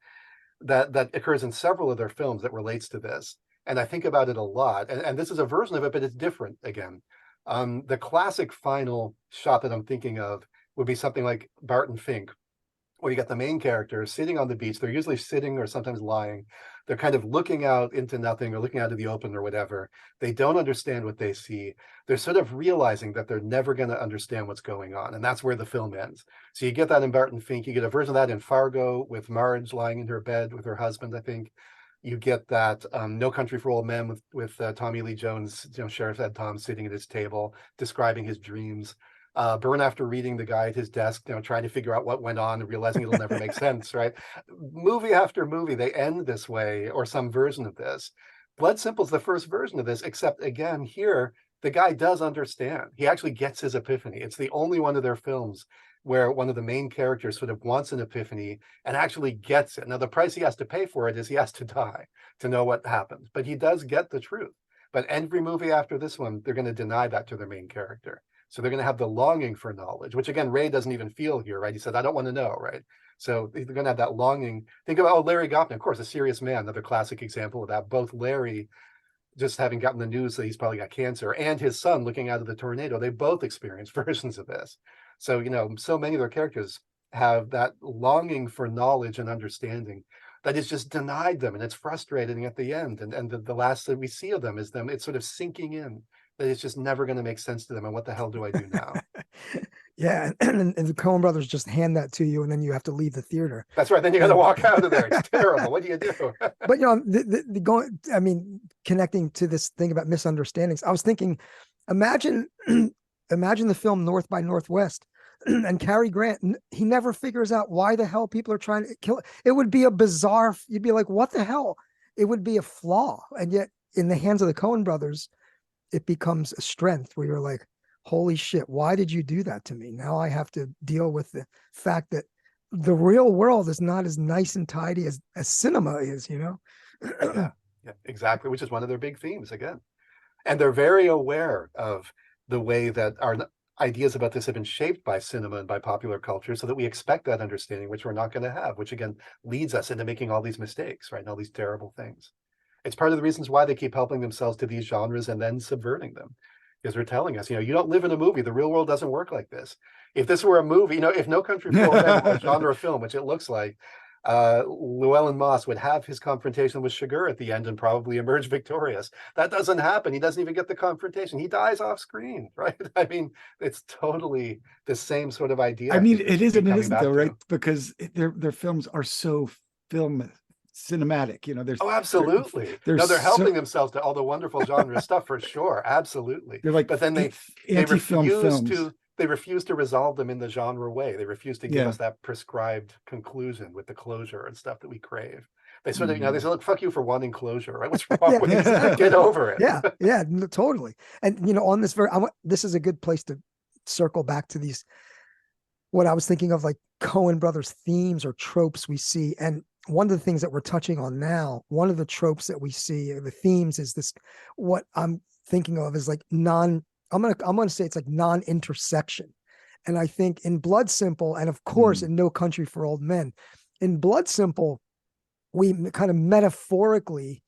that occurs in several of their films that relates to this. And I think about it a lot. And this is a version of it, but it's different again. The classic final shot that I'm thinking of would be something like Barton Fink, where you got the main character sitting on the beach. They're usually sitting or sometimes lying. They're kind of looking out into nothing or looking out of the open or whatever. They don't understand what they see. They're sort of realizing that they're never going to understand what's going on. And that's where the film ends. So you get that in Barton Fink. You get a version of that in Fargo with Marge lying in her bed with her husband, I think. You get that No Country for Old Men with Tommy Lee Jones, Sheriff Ed Tom sitting at his table, describing his dreams. Byrne, after reading the guy at his desk, trying to figure out what went on and realizing it'll never make sense, right? Movie after movie, they end this way, or some version of this. Blood Simple's the first version of this, except again, here, the guy does understand. He actually gets his epiphany. It's the only one of their films where one of the main characters sort of wants an epiphany and actually gets it. Now, the price he has to pay for it is he has to die to know what happened, but he does get the truth. But every movie after this one, they're going to deny that to their main character. So they're going to have the longing for knowledge, which again, Ray doesn't even feel here, right? He said, I don't want to know, right? So they're going to have that longing. Think about, Larry Goffman, of course, A Serious Man, another classic example of that. Both Larry, just having gotten the news that he's probably got cancer, and his son looking out of the tornado, they both experienced versions of this. So, so many of their characters have that longing for knowledge and understanding that is just denied them, and it's frustrating at the end. And the last that we see of them is them, it's sort of sinking in that it's just never going to make sense to them. And what the hell do I do now? Yeah. And the Coen brothers just hand that to you, and then you have to leave the theater. That's right. Then you got to walk out of there. It's terrible. What do you do? But, connecting to this thing about misunderstandings, I was thinking, imagine the film North by Northwest and Cary Grant, he never figures out why the hell people are trying to kill. It would be a bizarre, you'd be like, what the hell? It would be a flaw. And yet in the hands of the Coen brothers, it becomes a strength where you're like, holy shit, why did you do that to me? Now I have to deal with the fact that the real world is not as nice and tidy as cinema is, Yeah, exactly. Which is one of their big themes again. And they're very aware of the way that our ideas about this have been shaped by cinema and by popular culture, so that we expect that understanding, which we're not going to have, which again leads us into making all these mistakes, right? And all these terrible things. It's part of the reasons why they keep helping themselves to these genres and then subverting them, because they're telling us, you don't live in a movie. The real world doesn't work like this. If this were a movie, if No Country for Old Men were a genre film, which it looks like, Llewellyn Moss would have his confrontation with Chigurh at the end and probably emerge victorious. That doesn't happen. He doesn't even get the confrontation. He dies off screen, right? I mean, it's totally the same sort of idea. I mean, it is and it isn't though, right? Because their films are so cinematic, there's absolutely. They're helping themselves to all the wonderful genre stuff for sure. Absolutely. They're like, but then they refuse to resolve them in the genre way. They refuse to give us that prescribed conclusion with the closure and stuff that we crave. They sort of, they say, look, fuck you for wanting closure, right? What's wrong with you? Get over it. Yeah, totally. And on this this is a good place to circle back to these, what I was thinking of, like Coen brothers themes or tropes we see. And one of the things that we're touching on now, one of the tropes that we see, the themes, is this, what I'm thinking of is like I'm gonna say it's like non-intersection. And I think in Blood Simple, and of course in No Country for Old Men, in Blood Simple, we kind of metaphorically,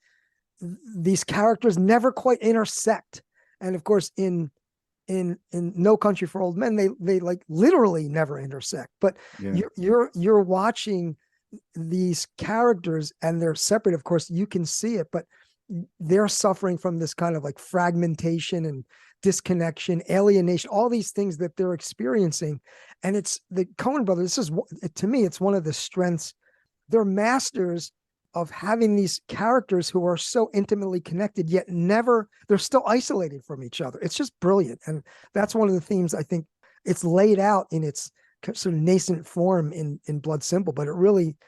these characters never quite intersect. And of course, in No Country for Old Men, they like literally never intersect. But Yeah. you're watching these characters and they're separate. Of course, you can see it, but they're suffering from this kind of like fragmentation and disconnection, alienation, all these things that they're experiencing. And it's the Coen brothers. This is, to me, it's one of the strengths. They're masters of having these characters who are so intimately connected, yet they're still isolated from each other. It's just brilliant. And that's one of the themes I think it's laid out in its sort of nascent form in Blood Simple, but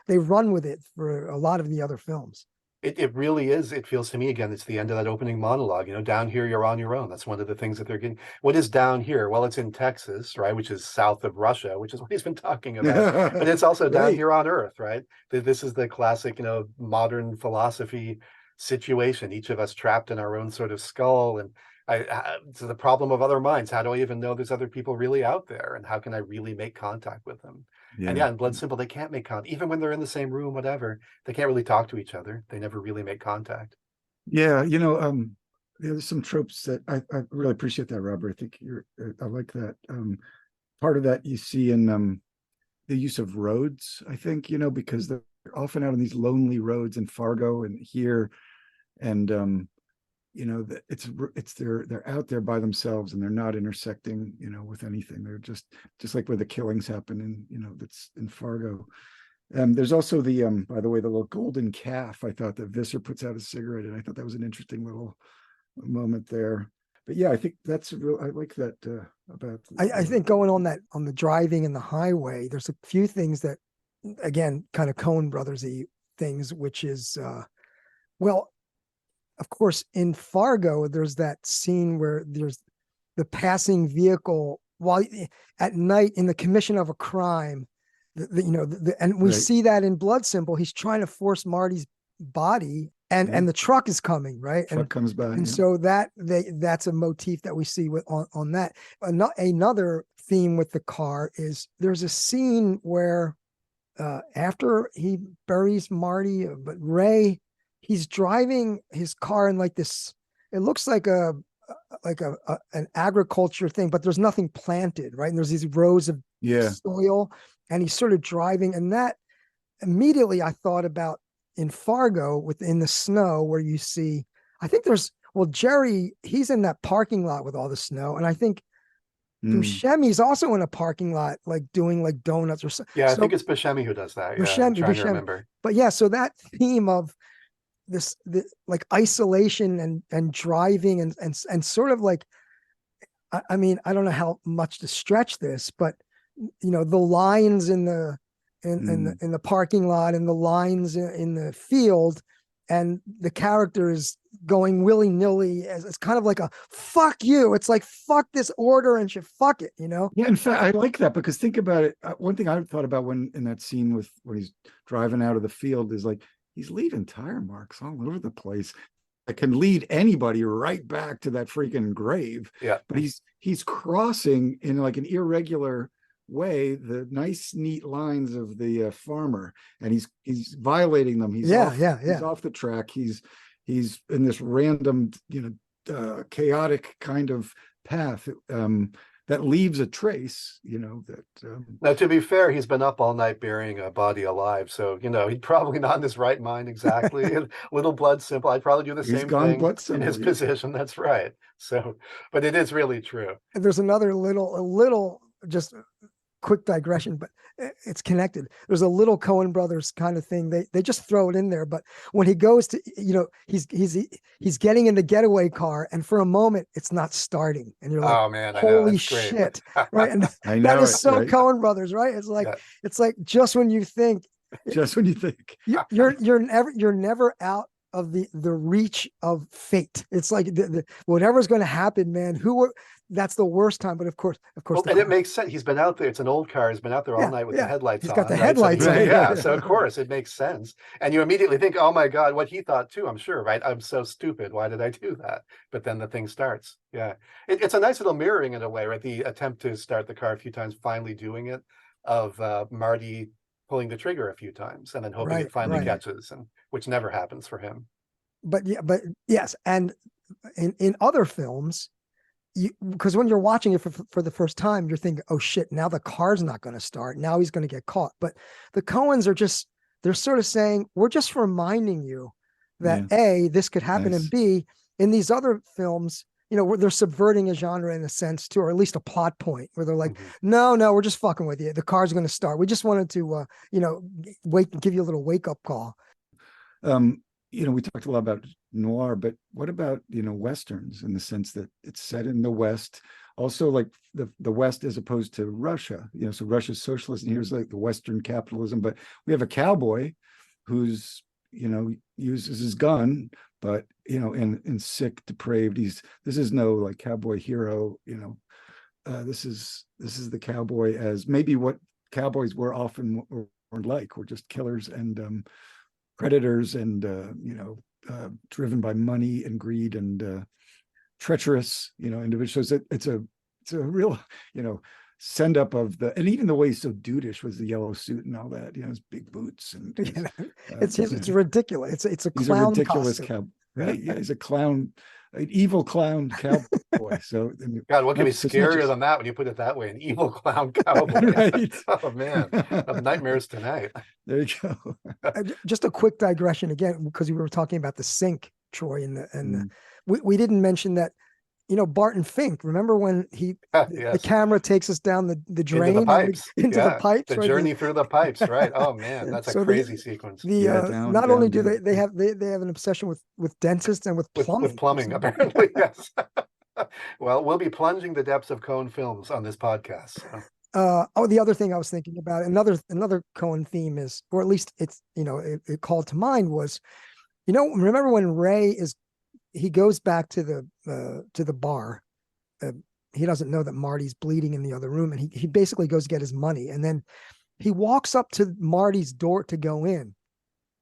they run with it for a lot of the other films. It really is. It feels to me, again, it's the end of that opening monologue. Down here, you're on your own. That's one of the things that they're getting. What is down here? Well, it's in Texas, right? Which is south of Russia, which is what he's been talking about. But it's also down here on Earth, right? This is the classic, modern philosophy situation. Each of us trapped in our own sort of skull. And it's the problem of other minds. How do I even know there's other people really out there? And how can I really make contact with them? And in Blood Simple, they can't make contact. Even when they're in the same room, whatever, they can't really talk to each other. They never really make contact. Yeah, there's some tropes that I really appreciate that, Robert. I think I like that. Part of that you see in the use of roads, I think, because they're often out on these lonely roads in Fargo and here. And they're out there by themselves and they're not intersecting with anything. They're just like where the killings happen that's in Fargo. There's also the by the way, the little golden calf. I thought that Visser puts out a cigarette, and I thought that was an interesting little moment there. But yeah, I think that's real. I like that about I think going on the driving and the highway, there's a few things that, again, kind of Coen brothers-y things, which is of course, in Fargo, there's that scene where there's the passing vehicle while at night in the commission of a crime, and we see that in Blood Simple. He's trying to force Marty's body, and the truck is coming, right? Truck comes by, and so that's a motif that we see on that. Another theme with the car is there's a scene where after he buries Marty, but Ray. He's driving his car in like this. It looks like an agriculture thing, but there's nothing planted, right? And there's these rows of soil, and he's sort of driving. And that immediately I thought about in Fargo within the snow, where you see. I think Jerry. He's in that parking lot with all the snow, and I think Buscemi's also in a parking lot, like doing like donuts or something. Yeah, I think it's Buscemi who does that. Yeah, I'm trying to remember. But yeah, so that theme of the like isolation and driving and sort of like, I mean, I don't know how much to stretch this, but the lines in the parking lot and the lines in the field, and the character is going willy-nilly as it's kind of like a fuck you. It's like fuck this order and shit, fuck it, Yeah, in fact, I like that, because think about it. One thing I thought about when in that scene when he's driving out of the field is like, he's leaving tire marks all over the place that can lead anybody right back to that freaking grave. Yeah. But he's crossing in like an irregular way the nice, neat lines of the farmer, and he's violating them. He's off the track. He's in this random, chaotic kind of path that leaves a trace, Now, to be fair, he's been up all night burying a body alive. So, he's probably not in his right mind exactly. Little Blood Simple. I'd probably do the same thing in his position. That's right. So, but it is really true. And there's another little just quick digression, but it's connected. There's a little Coen brothers kind of thing. They just throw it in there. But when he goes to, he's getting in the getaway car, and for a moment it's not starting, and you're like, oh man, holy shit, right? And that is so right? Coen brothers, right? It's like it's like just when you think you're never out of the reach of fate. It's like whatever's going to happen, man. That's the worst time. But of course, and it makes sense. He's been out there. It's an old car. He's been out there all night with the headlights on. He's got the headlights on. Yeah. So of course it makes sense. And you immediately think, oh my God, what he thought too, I'm sure, right? I'm so stupid. Why did I do that? But then the thing starts. Yeah. It's a nice little mirroring in a way, right? The attempt to start the car a few times, finally doing it, of Marty pulling the trigger a few times and then hoping it finally catches, and which never happens for him. But yes. And in other films, because when you're watching it for the first time, you're thinking, oh shit, now the car's not going to start. Now he's going to get caught. But the Coens are they're sort of saying, we're just reminding you that A, this could happen, and B, in these other films, they're subverting a genre in a sense too, or at least a plot point where they're like, no, we're just fucking with you. The car's going to start. We just wanted to, give you a little wake up call. We talked a lot about noir, but what about, Westerns, in the sense that it's set in the West, also like the West as opposed to Russia, so Russia's socialist and here's like the Western capitalism, but we have a cowboy who's, uses his gun, but, and sick, depraved. This is no like cowboy hero, this is the cowboy as maybe what cowboys were often were like, were just killers and predators and driven by money and greed and treacherous individuals. It's a real send up of and even the way he's so dudeish with the yellow suit and all that, his big boots and it's ridiculous. It's a clown, he's a ridiculous costume. Right? Yeah, he's a clown, an evil clown cowboy. So God, what can be scarier than that when you put it that way? An evil clown cowboy. Right. Oh man, nightmares tonight. There you go. Just a quick digression again, because we were talking about the sink, Troy, we didn't mention that. Barton Fink. Remember when the camera takes us down the drain into the pipes, the pipes, the right? journey through the pipes, right? Oh man, that's a crazy sequence. Not only do they have an obsession with dentists and with plumbing. With plumbing, apparently, yes. Well, we'll be plunging the depths of Coen films on this podcast. So. The other thing I was thinking about, another Coen theme is, or at least it's it called to mind was, remember when Ray he goes back to the bar. He doesn't know that Marty's bleeding in the other room, and he basically goes to get his money, and then he walks up to Marty's door to go in,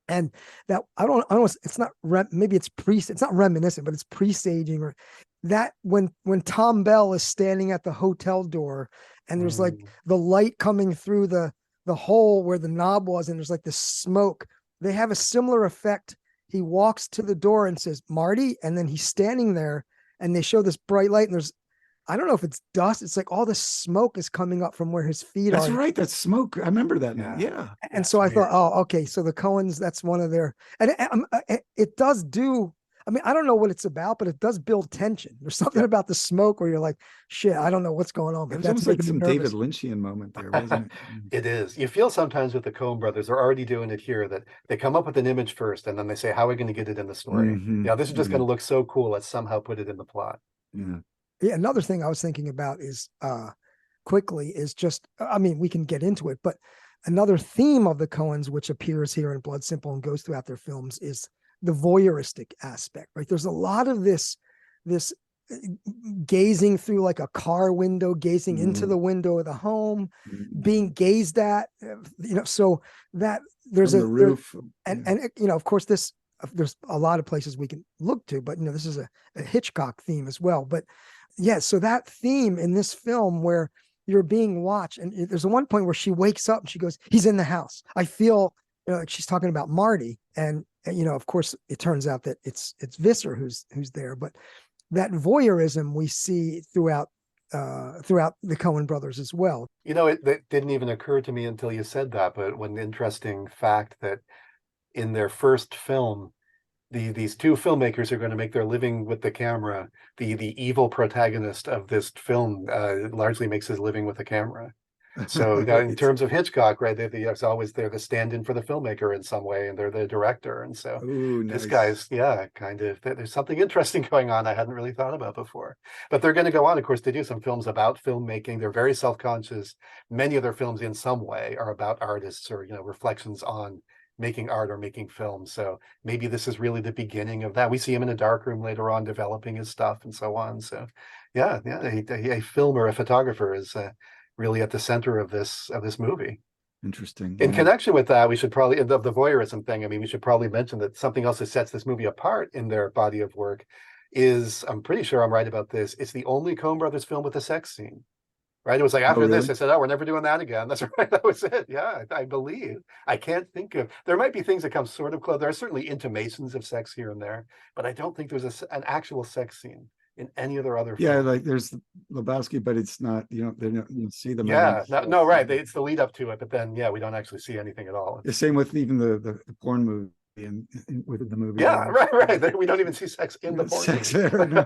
and that I don't it's not maybe it's not reminiscent, but it's presaging, or that when Tom Bell is standing at the hotel door, and there's like the light coming through the hole where the knob was, and there's like the smoke. They have a similar effect. He walks to the door and says, Marty, and then he's standing there and they show this bright light, and there's, I don't know if it's dust. It's like all the smoke is coming up from where his feet are. That's right. That's smoke. I remember that now. Yeah. And so I thought, oh, okay. So the Coens, that's one of their, and it does do, I mean, I don't know what it's about, but it does build tension. There's something about the smoke where you're like, shit, I don't know what's going on. But it was almost like some David Lynchian moment there, wasn't it? It is. You feel sometimes with the Coen brothers, they're already doing it here, that they come up with an image first, and then they say, how are we going to get it in the story? This is just going to look so cool. Let's somehow put it in the plot. Yeah. Another thing I was thinking about is quickly is just, I mean, we can get into it, but another theme of the Coens, which appears here in Blood Simple and goes throughout their films, is the voyeuristic aspect, right? There's a lot of this gazing through like a car window, gazing into the window of the home, being gazed at, so that there's the roof. And of course there's a lot of places we can look to, but this is a Hitchcock theme as well. But yeah, so that theme in this film where you're being watched, and there's one point where she wakes up and she goes, he's in the house. I feel like she's talking about Marty, and of course it turns out that it's Visser who's there, but that voyeurism we see throughout the Coen brothers as well. It didn't even occur to me until you said that, but one interesting fact that in their first film, these two filmmakers are going to make their living with the camera. The evil protagonist of this film largely makes his living with the camera. So in terms of Hitchcock, right, they're the stand-in for the filmmaker in some way, and they're the director. And so This guy's, kind of, there's something interesting going on I hadn't really thought about before. But they're going to go on, of course, to do some films about filmmaking. They're very self-conscious. Many of their films in some way are about artists or, reflections on making art or making film. So maybe this is really the beginning of that. We see him in a darkroom later on developing his stuff and so on. So a film or a photographer is really at the center of this movie. Interesting. In connection with that, we should probably, of the voyeurism thing, we should probably mention that something else that sets this movie apart in their body of work is, I'm pretty sure I'm right about this, it's the only Coen brothers film with a sex scene. Right? It was like after this, I said, we're never doing that again. That's right. That was it. Yeah, I believe. I can't think of, there might be things that come sort of close. There are certainly intimations of sex here and there, but I don't think there's an actual sex scene in any of their other Yeah, films. like there's Lebowski, but it's not, you don't see them. Yeah, no, right. It's the lead up to it, but then we don't actually see anything at all. The same with even the porn movie and within the movie. Yeah, right. We don't even see sex in the porn Sex movie. there. No.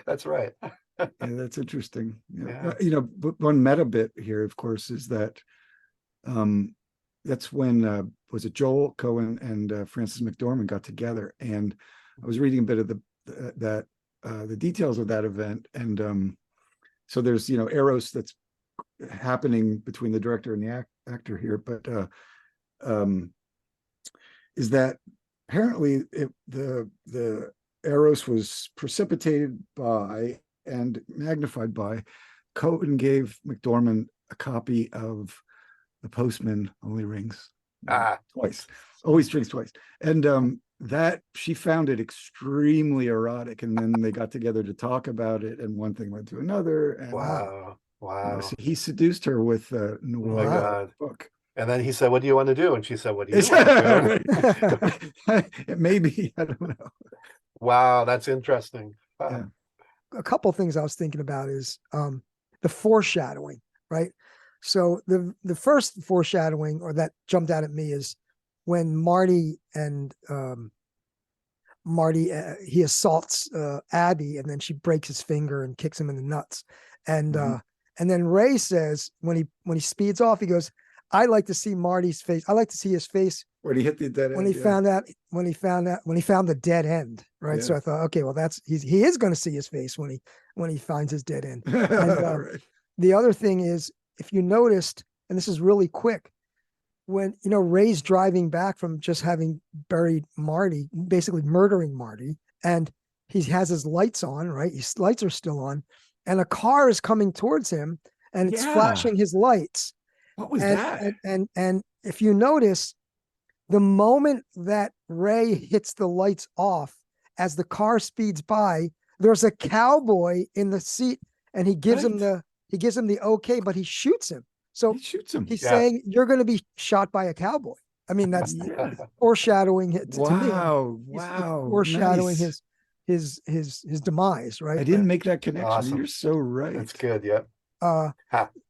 That's right. Yeah, that's interesting. Yeah. One meta bit here, of course, is that that's when was it Joel Coen and Frances McDormand got together, and I was reading a bit of the details of that event, and so there's eros that's happening between the director and the actor here, but is that apparently the eros was precipitated by and magnified by Coen gave McDormand a copy of The Postman Only Rings Twice, always drinks twice, and that she found it extremely erotic, and then they got together to talk about it, and one thing led to another. And, Wow. so he seduced her with a noir God. book. And then he said, "What do you want to do?" And she said, "What do you want to do?" It may be, I don't know. Wow, that's interesting. Wow. Yeah. A couple of things I was thinking about is the foreshadowing, right? So the first foreshadowing, or that jumped out at me, is when Marty he assaults Abby, and then she breaks his finger and kicks him in the nuts, and then Ray says when he speeds off, he goes, "I like to see Marty's face. I like to see his face Where he hit the dead end. when he found the dead end." Right. So I thought, okay, well, he is going to see his face when he finds his dead end. And, Right. the other thing is, if you noticed, and this is really quick, when Ray's driving back from just having buried Marty, basically murdering Marty, and he has his lights on, right? His lights are still on, and a car is coming towards him, and it's flashing his lights. What was that? And if you notice, the moment that Ray hits the lights off, as the car speeds by, there's a cowboy in the seat, and he gives him the okay, but he shoots him. So He shoots him. he's saying, you're going to be shot by a cowboy. I mean, that's foreshadowing it to me. Wow. He's Wow. foreshadowing Nice. his demise, right? I didn't make that connection. Awesome. You're so right. That's good. Yeah.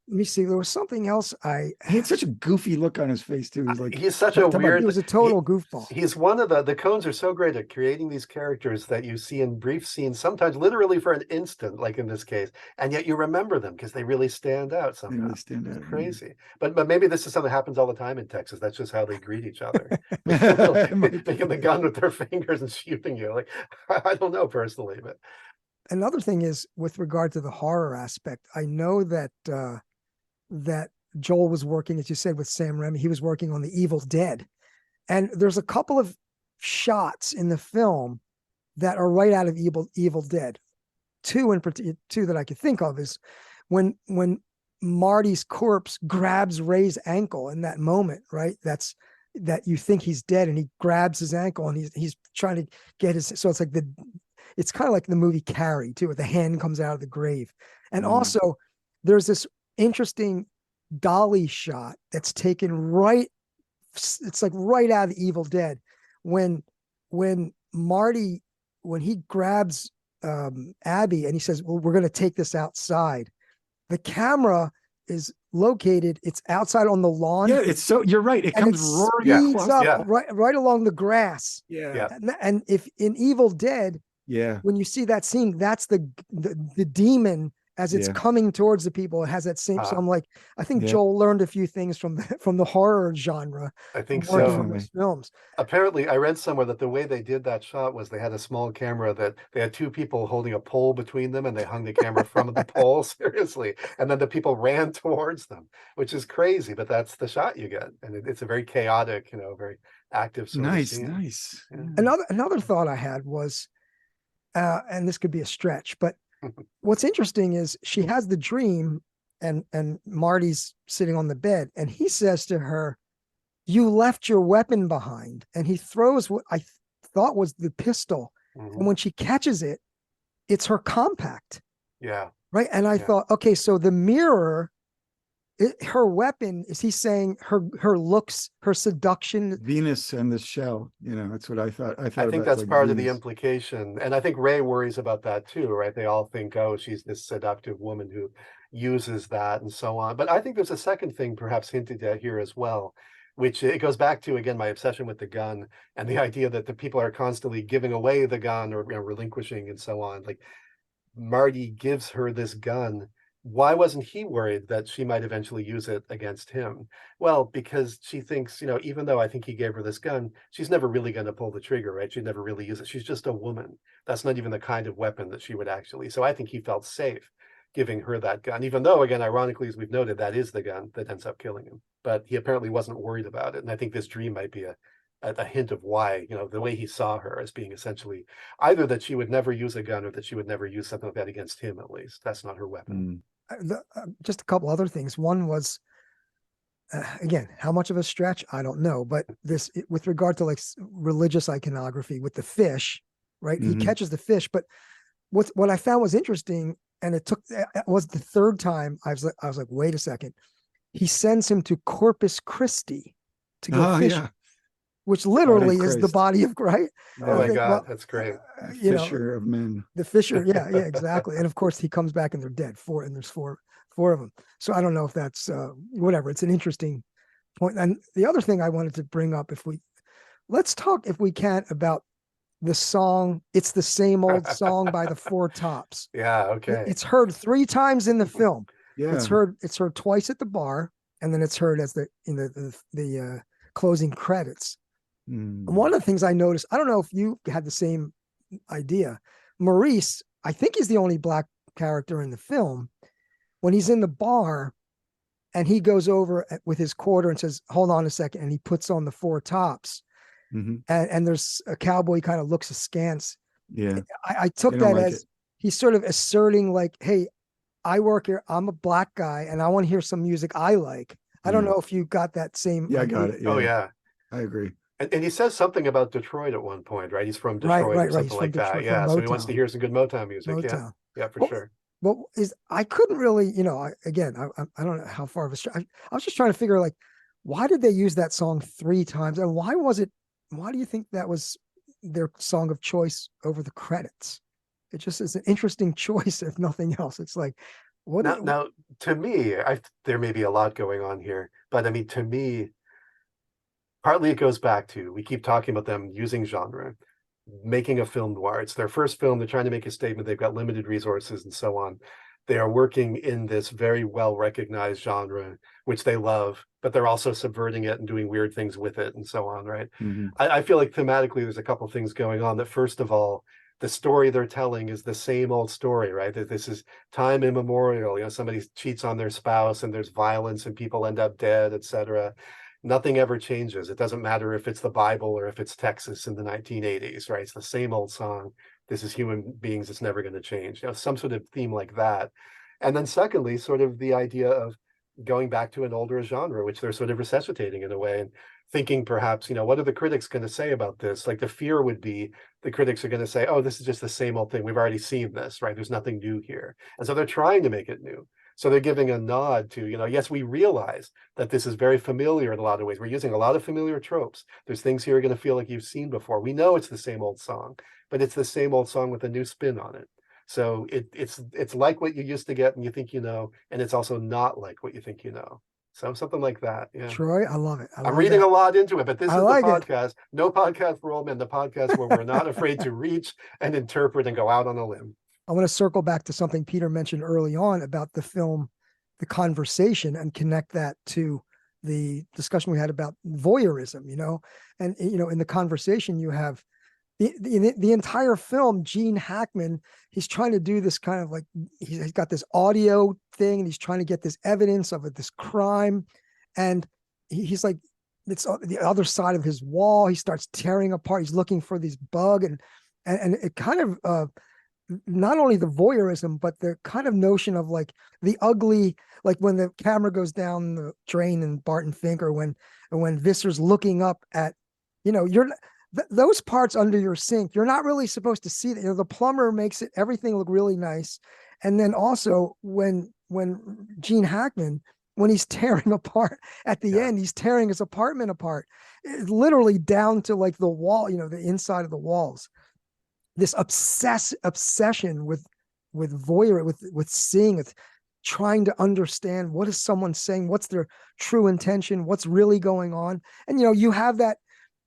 Let me see. There was something else. He had such a goofy look on his face too. He's like, He's such a weird. He was a total goofball. He's one of the Coens are so great at creating these characters that you see in brief scenes, sometimes literally for an instant, like in this case, and yet you remember them because they really stand out somehow. They really stand out. It's crazy. But maybe this is something that happens all the time in Texas. That's just how they greet each other. Making the gun with their fingers and shooting you. Like, I don't know personally, but another thing is, with regard to the horror aspect, I know that that Joel was working, as you said, with Sam Raimi. He was working on The Evil Dead, and there's a couple of shots in the film that are right out of Evil Dead. Two that I could think of is when Marty's corpse grabs Ray's ankle in that moment, right? That you think he's dead, and he grabs his ankle, and he's trying to get his. So it's kind of like the movie Carrie too, where the hand comes out of the grave. And also there's this interesting dolly shot that's taken it's like right out of the Evil Dead, when Marty, when he grabs Abby and he says, well, we're going to take this outside, the camera is located, it's outside on the lawn. Yeah, you're right. It comes roaring up right along the grass. Yeah. And if in Evil Dead, when you see that scene, that's the demon as it's coming towards the people. It has that same. So I'm like, I think Joel learned a few things from the horror genre. I think so. From his films. Apparently, I read somewhere that the way they did that shot was they had a small camera that they had two people holding a pole between them, and they hung the camera from the pole, seriously, and then the people ran towards them, which is crazy, but that's the shot you get, and it's a very chaotic, very active sort of scene. Nice. Yeah. Another thought I had was, and this could be a stretch, but what's interesting is she has the dream, and Marty's sitting on the bed, and he says to her, "You left your weapon behind," and he throws what I thought was the pistol, and when she catches it, it's her compact. Yeah. Right. And I thought, okay, so the mirror her weapon, is he saying her looks, her seduction? Venus and the shell, that's what I thought. I think about that's like part of the Venus. implication. And I think Ray worries about that too, right? They all think, oh, she's this seductive woman who uses that and so on. But I think there's a second thing perhaps hinted at here as well, which it goes back to, again, my obsession with the gun and the idea that the people are constantly giving away the gun or relinquishing and so on. Like Marty gives her this gun. Why wasn't he worried that she might eventually use it against him? Well, because she thinks, even though I think he gave her this gun, she's never really going to pull the trigger, right? She'd never really use it. She's just a woman. That's not even the kind of weapon that she would actually. So I think he felt safe giving her that gun, even though, again, ironically, as we've noted, that is the gun that ends up killing him. But he apparently wasn't worried about it. And I think this dream might be a hint of why, the way he saw her as being essentially either that she would never use a gun or that she would never use something like that against him, at least. That's not her weapon. Just a couple other things. One was, again, how much of a stretch? I don't know. But this, with regard to like religious iconography with the fish, right? He catches the fish. But what I found was interesting, and it was the third time I was like, wait a second. He sends him to Corpus Christi to go fishing. Yeah. Which literally is the body of Christ. Oh my God, that's great. Fisher of men. The fisher, yeah, exactly. And of course, he comes back and they're dead. And there's four of them. So I don't know if that's whatever. It's an interesting point. And the other thing I wanted to bring up, let's talk, if we can, about the song. It's the same old song by the Four Tops. Yeah, okay. It's heard 3 times in the film. Yeah, it's heard twice at the bar, and then it's heard as the closing credits. And one of the things I noticed, I don't know if you had the same idea. Maurice, I think he's the only black character in the film. When he's in the bar and he goes over with his quarter and says, hold on a second. And he puts on the Four Tops. And there's a cowboy kind of looks askance. Yeah. I took that as he's sort of asserting like, hey, I work here. I'm a black guy and I want to hear some music I like. I don't know if you got that same. Yeah, idea. I got it. Yeah. Oh yeah. I agree. And he says something about Detroit at one point, right? He's from Detroit or something like that. Yeah. So he wants to hear some good Motown music. Motown. Yeah, for sure. Well, I couldn't really, I don't know how far of a stretch. I was just trying to figure like, why did they use that song 3 times? And why do you think that was their song of choice over the credits? It just is an interesting choice, if nothing else. It's like, now to me, there may be a lot going on here, but I mean, to me, partly it goes back to, we keep talking about them using genre, making a film noir. It's their first film. They're trying to make a statement. They've got limited resources and so on. They are working in this very well-recognized genre, which they love, but they're also subverting it and doing weird things with it and so on, right? I feel like thematically there's a couple things going on. That first of all, the story they're telling is the same old story, right? That this is time immemorial. Somebody cheats on their spouse and there's violence and people end up dead, etc. Nothing ever changes. It doesn't matter if it's the Bible or if it's Texas in the 1980s, right? It's the same old song. This is human beings. It's never going to change. Some sort of theme like that. And then secondly, sort of the idea of going back to an older genre, which they're sort of resuscitating in a way and thinking perhaps, what are the critics going to say about this? Like the fear would be the critics are going to say, oh, this is just the same old thing. We've already seen this, right? There's nothing new here. And so they're trying to make it new. So they're giving a nod to, yes, we realize that this is very familiar in a lot of ways. We're using a lot of familiar tropes. There's things here you're going to feel like you've seen before. We know it's the same old song, but it's the same old song with a new spin on it. So it's like what you used to get and you think and it's also not like what you think So something like that. Yeah. Troy, I love it. I'm reading a lot into it, but this is the podcast. No podcast for old men, the podcast where we're not afraid to reach and interpret and go out on a limb. I want to circle back to something Peter mentioned early on about the film, The Conversation, and connect that to the discussion we had about voyeurism, and, in The Conversation, you have the entire film, Gene Hackman, he's trying to do this kind of like, he's got this audio thing and he's trying to get this evidence of this crime. And he's like, it's the other side of his wall. He starts tearing apart. He's looking for this bug and it kind of, not only the voyeurism, but the kind of notion of like the ugly, like when the camera goes down the drain in Barton Fink, or when Visser's looking up at, those parts under your sink, you're not really supposed to see that. The plumber makes everything look really nice. And then also when Gene Hackman when he's tearing apart at the Yeah. end, he's tearing his apartment apart, literally down to like the wall, the inside of the walls. This obsession with voyeur, with seeing, with trying to understand what is someone saying, what's their true intention, what's really going on. And you have that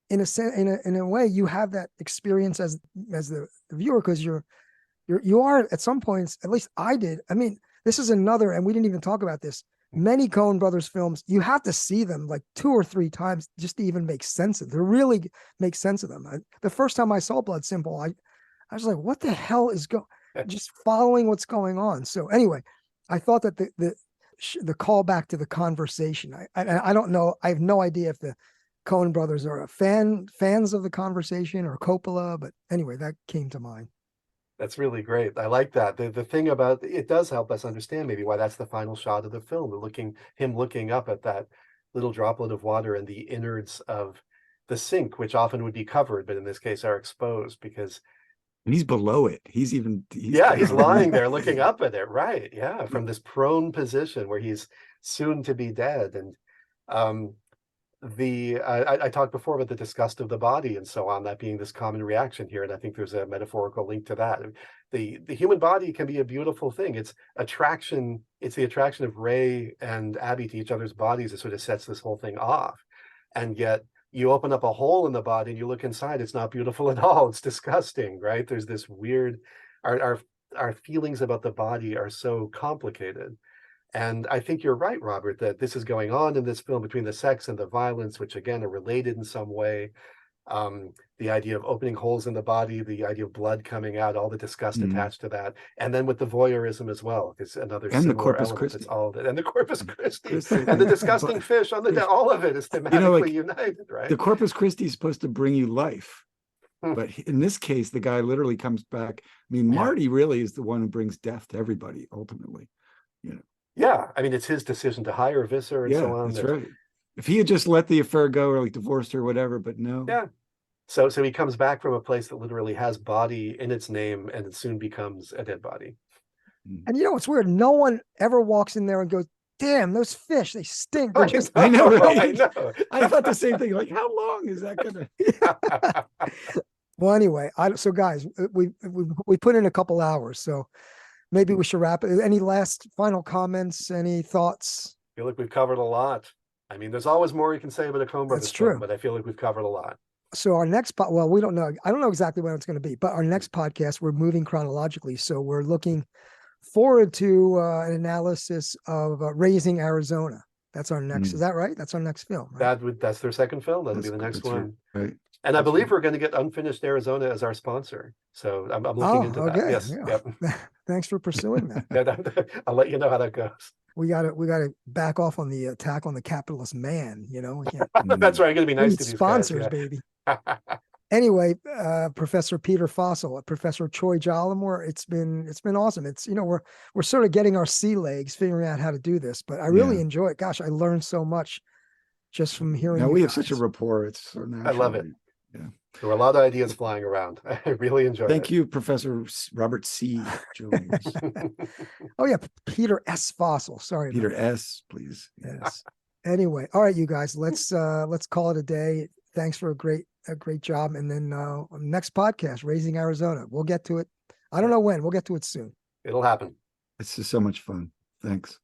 in a way, you have that experience as the viewer, because you are at some points, at least I did. I mean, this is another, and we didn't even talk about this. Many Coen Brothers films, you have to see them like 2 or 3 times just to even make sense of them. To really make sense of them. The first time I saw Blood Simple, I was like, what the hell is just following what's going on. So anyway, I thought that the callback to the conversation, I don't know. I have no idea if the Coen Brothers are fans of the conversation or Coppola, but anyway, that came to mind. That's really great. I like that. The thing about it does help us understand maybe why that's the final shot of the film, him looking up at that little droplet of water and the innards of the sink, which often would be covered, but in this case are exposed because. And he's below it. He's lying there looking up at it. Right. Yeah. From this prone position where he's soon to be dead. And I talked before about the disgust of the body and so on, that being this common reaction here. And I think there's a metaphorical link to that. The human body can be a beautiful thing. It's the attraction of Ray and Abby to each other's bodies that sort of sets this whole thing off. And yet you open up a hole in the body and you look inside, it's not beautiful at all. It's disgusting, right? There's this weird, our feelings about the body are so complicated. And I think you're right, Robert, that this is going on in this film between the sex and the violence, which again are related in some way. The idea of opening holes in the body, the idea of blood coming out, all the disgust attached to that. And then with the voyeurism as well, it's another and similar the Corpus element. Christi. It's all of it. And the Corpus Christi and the disgusting fish on the all of it is thematically united, right? The Corpus Christi is supposed to bring you life. But in this case, the guy literally comes back. I mean, Marty really is the one who brings death to everybody, ultimately. Yeah, I mean, it's his decision to hire Visser and so on. That's right. If he had just let the affair go or like divorced her or whatever, but no. Yeah. So he comes back from a place that literally has body in its name, and it soon becomes a dead body. And it's weird. No one ever walks in there and goes, "Damn, those fish, they stink." They're just, I know, right? I know. I thought the same thing. Like, how long is that gonna? Well, anyway, so guys, we put in a couple hours, so maybe we should wrap it. Any last final comments? Any thoughts? I feel like we've covered a lot. I mean, there's always more you can say about a Coen Brothers That's true. film, but I feel like we've covered a lot. So our next well, we don't know. I don't know exactly when it's going to be, but our next podcast, we're moving chronologically. So we're looking forward to an analysis of Raising Arizona. That's our next. Is that right? That's our next film. Right? That's their second film. That'll be the next one. Right. And I believe we're going to get Unfinished Arizona as our sponsor. So I'm looking into that. Yes. Yeah. Yep. Thanks for pursuing that. I'll let you know how that goes. We got to back off on the attack on the capitalist man. We can't. That's right. I'm going to be nice to these sponsors, guys, baby. Anyway, Professor Peter Fossil, Professor Troy Jollimore, it's been awesome. It's we're sort of getting our sea legs, figuring out how to do this, but I really enjoy it. Gosh, I learned so much just from hearing. Now we have such a rapport. It's so natural. I love it. Yeah. There were a lot of ideas flying around. I really enjoyed it. Thank you, Professor Robert C. Jones. Oh yeah, Peter S. Fossil. Sorry, Peter S. Please. Yes. Anyway, all right, you guys. Let's call it a day. Thanks for a great job. And then next podcast, Raising Arizona. We'll get to it. I don't know when. We'll get to it soon. It'll happen. It's just so much fun. Thanks.